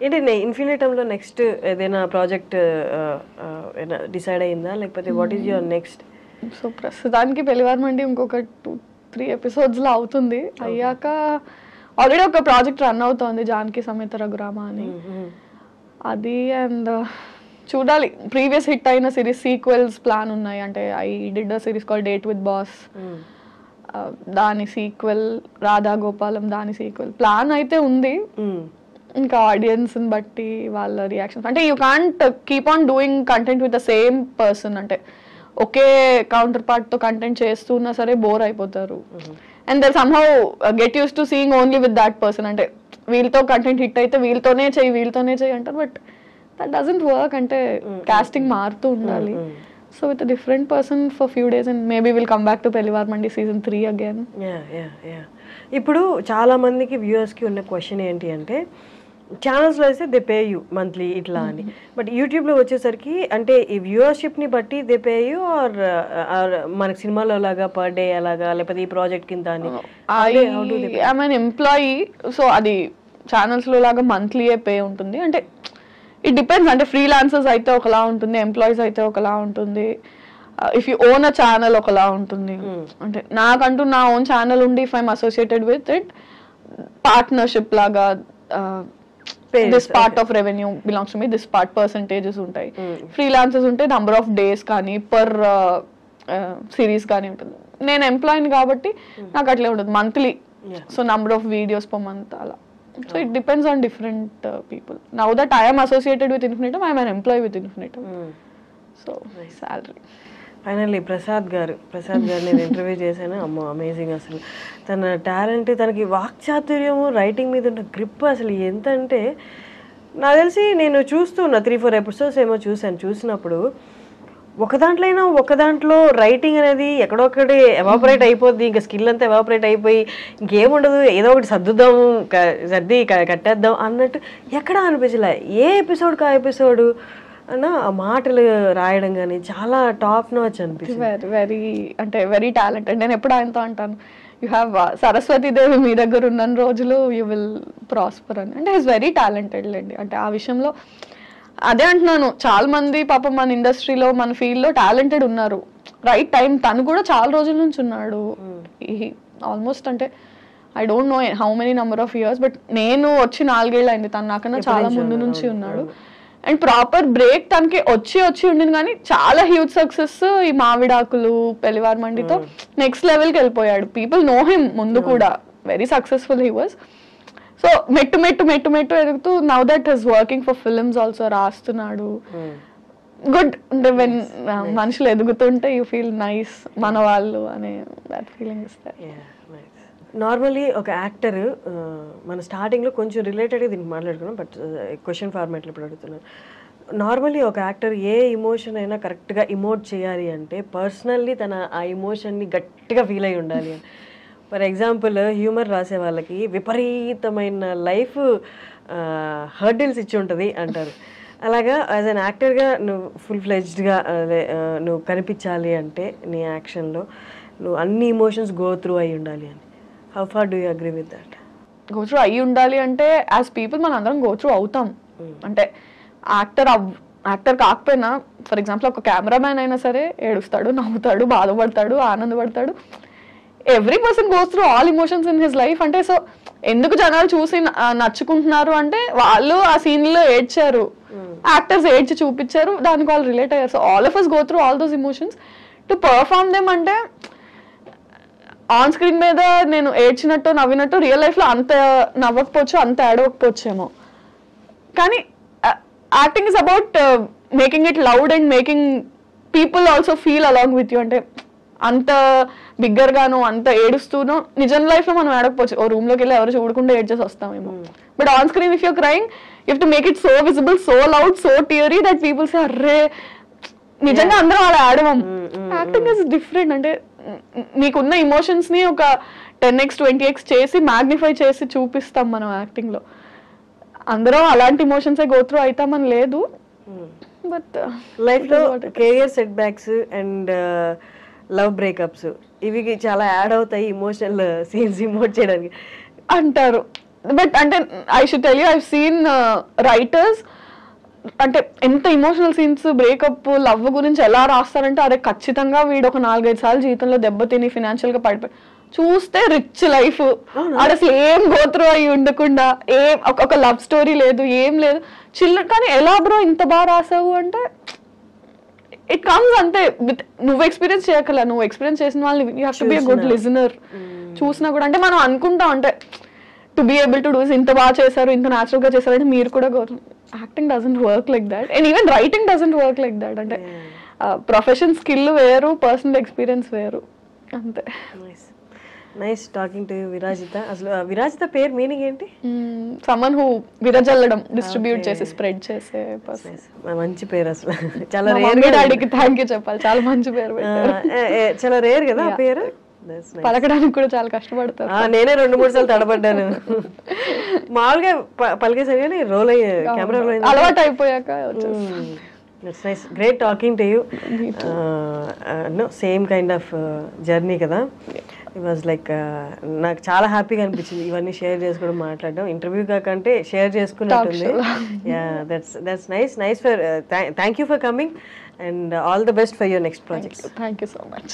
ఏంటి ఇన్ఫినిటంలో నెక్స్ట్ ఏదైనా ప్రాజెక్ట్ డిసైడ్ అయిందా, లేకపోతే what is your next? So ప్రస్తుతానికి పెళ్లివారమండి ఇంకొక 2-3 ఎపిసోడ్స్లో అవుతుంది. అయ్యాక ఆల్రెడీ ఒక ప్రాజెక్ట్ రన్ అవుతోంది, జానకి సమేత రఘురామ అని. అది అండ్ చూడాలి, ప్రీవియస్ హిట్ అయిన సిరీస్ సీక్వెల్స్ ప్లాన్ ఉన్నాయి. అంటే I did a series call date with boss, దాని సీక్వెల్, రాధా గోపాలం దాని సీక్వెల్ ప్లాన్ అయితే ఉంది. ఇంకా ఆడియన్స్ని బట్టి వాళ్ళ రియాక్షన్స్, అంటే you can't keep on doing content with the same person, అంటే ఒకే కౌంటర్ పార్ట్తో కంటెంట్ చేస్తున్నా సరే బోర్ అయిపోతారు. And they're somehow get used to seeing only with that person. అంటే వీళ్ళతో కంటెంట్ హిట్ అయితే వీళ్ళతోనే చెయ్యి అంటారు, బట్ దట్ డజంట్ వర్క్. అంటే కాస్టింగ్ మారుతూ ఉండాలి. So with different person for few days and maybe will come back to Pellivaramandi season 3 again. ఇప్పుడు చాలా మందికి వ్యూవర్స్కి ఉన్న క్వశ్చన్ ఏంటి అంటే, ఛానల్స్లో అయితే దే పే యూ మంత్లీ ఇట్లా అని, బట్ యూట్యూబ్లో వచ్చేసరికి అంటే ఈ వ్యూవర్షిప్ని బట్టి దే పే యూ ఆర్ మనకి సినిమాలో లాగా పర్ డే అలాగా, లేకపోతే ఈ ప్రాజెక్ట్ కింద అని? ఐఎమ్ అన్ ఎంప్లాయీ, సో అది ఛానల్స్లో లాగా మంత్లీయే పే ఉంటుంది. అంటే ఇట్ డిపెండ్స్, అంటే ఫ్రీలాన్సర్స్ అయితే ఒకలా ఉంటుంది, ఎంప్లాయీస్ అయితే ఒకలా ఉంటుంది, if you own a channel ఒకలా ఉంటుంది. అంటే నాకంటూ నా ఓన్ ఛానల్ ఉండి if I'm associated with it partnership లాగా this part of revenue belongs to me, this part percentages ఉంటాయి. ఫ్రీలాన్సర్స్ ఉంటే నంబర్ ఆఫ్ డేస్ కానీ పర్ సిరీస్ కానీ ఉంటుంది. నేను ఎంప్లాయీని కాబట్టి నాకు అట్లే ఉంటుంది monthly, so number of videos per month అలా. So it depends on different people. Now that I am associated with Infinitum, I am an employee with Infinitum. So salary. Finally Prasad గారు నేను ఇంటర్వ్యూ చేశాను. అమ్మో అమేజింగ్, అసలు తన టాలెంట్, తనకి వాక్చాతుర్యము, రైటింగ్ మీద ఉన్న గ్రిప్ అసలు ఎంత అంటే, నాకు తెలిసి నేను చూస్తున్నా 3-4 ఎపిసోడ్స్ ఏమో చూసినప్పుడు ఒక దాంట్లో రైటింగ్ అనేది ఎక్కడొక్కడే ఎవాపరేట్ అయిపోద్ది, ఇంకా స్కిల్ అంతా ఎవాపరేట్ అయిపోయి ఇంకేముండదు, ఏదో ఒకటి సర్ది కట్టేద్దాం అన్నట్టు ఎక్కడా అనిపించలే. ఏ ఎపిసోడ్కి ఆ ఎపిసోడ్ అన్న ఆ మాటలు రాయడం కానీ చాలా టాప్ నాచ్ అనిపిస్తుంది. వెరీ అంటే వెరీ టాలెంటెడ్. నేను ఎప్పుడు ఆయనతో అంటాను, యూ హ్యావ్ సరస్వతీదేవి మీ దగ్గర ఉన్న రోజులు యూ విల్ ప్రాస్పర్ అని. అంటే ఈజ్ వెరీ టాలెంటెడ్ లేండి. అంటే ఆ విషయంలో అదే అంటున్నాను, చాలా మంది పాపం మన ఇండస్ట్రీలో మన ఫీల్డ్లో టాలెంటెడ్ ఉన్నారు. రైట్ టైం, తను కూడా చాలా రోజుల నుంచి ఉన్నాడు. ఆల్మోస్ట్ అంటే I don't know how many number of years, but నేను వచ్చి 4 ఏళ్ళు అయింది, తను నాకన్నా చాలా ముందు నుంచి ఉన్నాడు. అండ్ ప్రాపర్ బ్రేక్ తనకి వచ్చి ఉండింది, కానీ చాలా హ్యూజ్ సక్సెస్ ఈ మావిడాకులు, పెళ్లివారమండితో నెక్స్ట్ లెవెల్కి వెళ్ళిపోయాడు. పీపుల్ నో హిమ్ ముందు కూడా, very successful he was. So మెట్టు ఎదుగుతూ now that is working for films also, రాస్తున్నాడు. గుడ్. అంటే వెన్ మనుషులు ఎదుగుతుంటే యూ ఫీల్ నైస్, మన వాళ్ళు అనే దట్ ఫీలింగ్ ఇస్తారు. నార్మలీ ఒక యాక్టర్, మన స్టార్టింగ్లో కొంచెం రిలేటెడ్గా దీనికి మాట్లాడుకున్నాం, బట్ క్వశ్చన్ ఫార్మాట్లో ఇప్పుడు అడుగుతున్నాను. నార్మలీ ఒక యాక్టర్ ఏ ఇమోషన్ అయినా కరెక్ట్గా ఇమోట్ చేయాలి అంటే పర్సనల్లీ తన ఆ ఇమోషన్ని గట్టిగా ఫీల్ అయి ఉండాలి అని. ఫర్ ఎగ్జాంపుల్ హ్యూమర్ రాసే వాళ్ళకి విపరీతమైన లైఫ్ హర్డిల్స్ ఇచ్చి ఉంటుంది అంటారు. అలాగా యాజ్ అన్ యాక్టర్గా నువ్వు ఫుల్ ఫ్లెడ్జ్డ్గా నువ్వు కనిపించాలి అంటే నీ యాక్షన్లో నువ్వు అన్ని ఇమోషన్స్ గో త్రూ అయి ఉండాలి అని. How far do you agree with that? Go through అయ్యి ఉండాలి అంటే యాజ్ పీపుల్ మనం అందరం గో త్రూ అవుతాం. అంటే యాక్టర్ కాకపోయినా, ఫర్ ఎగ్జాంపుల్ ఒక కెమెరామ్యాన్ అయినా సరే ఏడుస్తాడు, నవ్వుతాడు, బాధపడతాడు, ఆనందపడతాడు. Every person goes through all emotions in his life. అంటే సో ఎందుకు జనాలు చూసి నచ్చుకుంటున్నారు అంటే వాళ్ళు ఆ సీన్లో ఏడ్చారు, యాక్టర్స్ ఏడ్చి చూపించారు, దానికి వాళ్ళు రిలేట్ అయ్యారు. So all of us go through all those emotions. To perform them అంటే ఆన్ స్క్రీన్ మీద నేను ఏడ్చినట్టు నవ్వినట్టు రియల్ లైఫ్లో అంత నవ్వకపోవచ్చు, అంత ఏడవకపోవచ్చేమో. కానీ acting is about making it loud and making people also feel along with you. అంటే అంత బిగ్గర్గాను అంత ఏడుస్తూనో నిజం లైఫ్లో మనం ఏడకపోవచ్చు, ఓ రూమ్లోకి వెళ్ళి ఎవరు చూడకుండా ఏడ్చేసి వస్తామేమో. But on screen if you're crying you have to make it so visible, so loud, so teary that people say అర్రే నిజంగా అందరం అలా ఆడవం. Acting is different. అంటే నీకున్న ఇమోషన్స్ ని ఒక 10x 20x చేసి మ్యాగ్నిఫై చేసి చూపిస్తాం మనం యాక్టింగ్ లో. అందరం అలాంటి ఇమోషన్స్ గో త్రూ అవుతామని లేదు. బట్ లైఫ్ లో career set backs and love breakups ఇవి చాలా యాడ్ అవుతాయి ఇమోషనల్ సీన్స్ ఇమోట్ చేయడానికి అంటారు. బట్ అంటే I should tell you I seen writers అంటే ఎంత ఇమోషనల్ సీన్స్ బ్రేకప్ లవ్ గురించి ఎలా రాస్తారంటే అదే ఖచ్చితంగా వీడు ఒక 4-5 సార్లు జీవితంలో దెబ్బతిని ఫినాన్షియల్ గా పడిపోయి చూస్తే రిచ్ లైఫ్, అది అసలు ఏం గోత్రూ అయి ఉండకుండా ఏం ఒక లవ్ స్టోరీ లేదు, ఏం లేదు, చిల్లర. కానీ ఎలా బ్రో ఇంత బాగా రాసావు అంటే ఇట్ కమ్స్ అంతే. నువ్వు ఎక్స్పీరియన్స్ చేయగల, నువ్వు ఎక్స్పీరియన్స్ చేసిన వాళ్ళు you have to be a good listener. చూసినా కూడా అంటే మనం అనుకుంటాం అంటే to be able to do ఇంత బాగా చేశారు, ఇంత న్యాచురల్ గా చేశారు అంటే మీరు కూడా acting doesn't work like that and even writing doesn't work like that. అంటే ప్రొఫెషన్ స్కిల్ వేరు, పర్సనల్ ఎక్స్పీరియన్స్ వేరు అంతే. Nice talking to Virajitha. అసలు విరాజిత పేరు మీనింగ్ ఏంటి? సమ్మన్ హూ విరజల్లడం, డిస్ట్రిబ్యూట్ చేసి స్ప్రెడ్ చేసే పర్సన్. మంచి పేరు అసలు. చాలా రేర్. డాడీకి థ్యాంక్ యూ చెప్పాలి, చాలా మంచి పేరు పెట్టారు. చాలా రేర్ కదా ఆ పేరు, పలకడానికి కూడా చాలా కష్టపడతారు. నేనే 2-3 సార్లు తడబడ్డాను. మామూలుగా పలికేసాను కానీ రోల్ అయ్యే కెమెరా రోల్ అలవాటు అయిపోయాక. That's nice. Great talking to you. No, same kind of journey కదా. It was like నాకు చాలా హ్యాపీగా అనిపించింది ఇవన్నీ షేర్ చేసుకోవడం, మాట్లాడడం. ఇంటర్వ్యూ కాకంటే షేర్ చేసుకున్నట్టుంది. Yeah, that's nice for thank you for coming and all the best for your next projects. Thank you so much.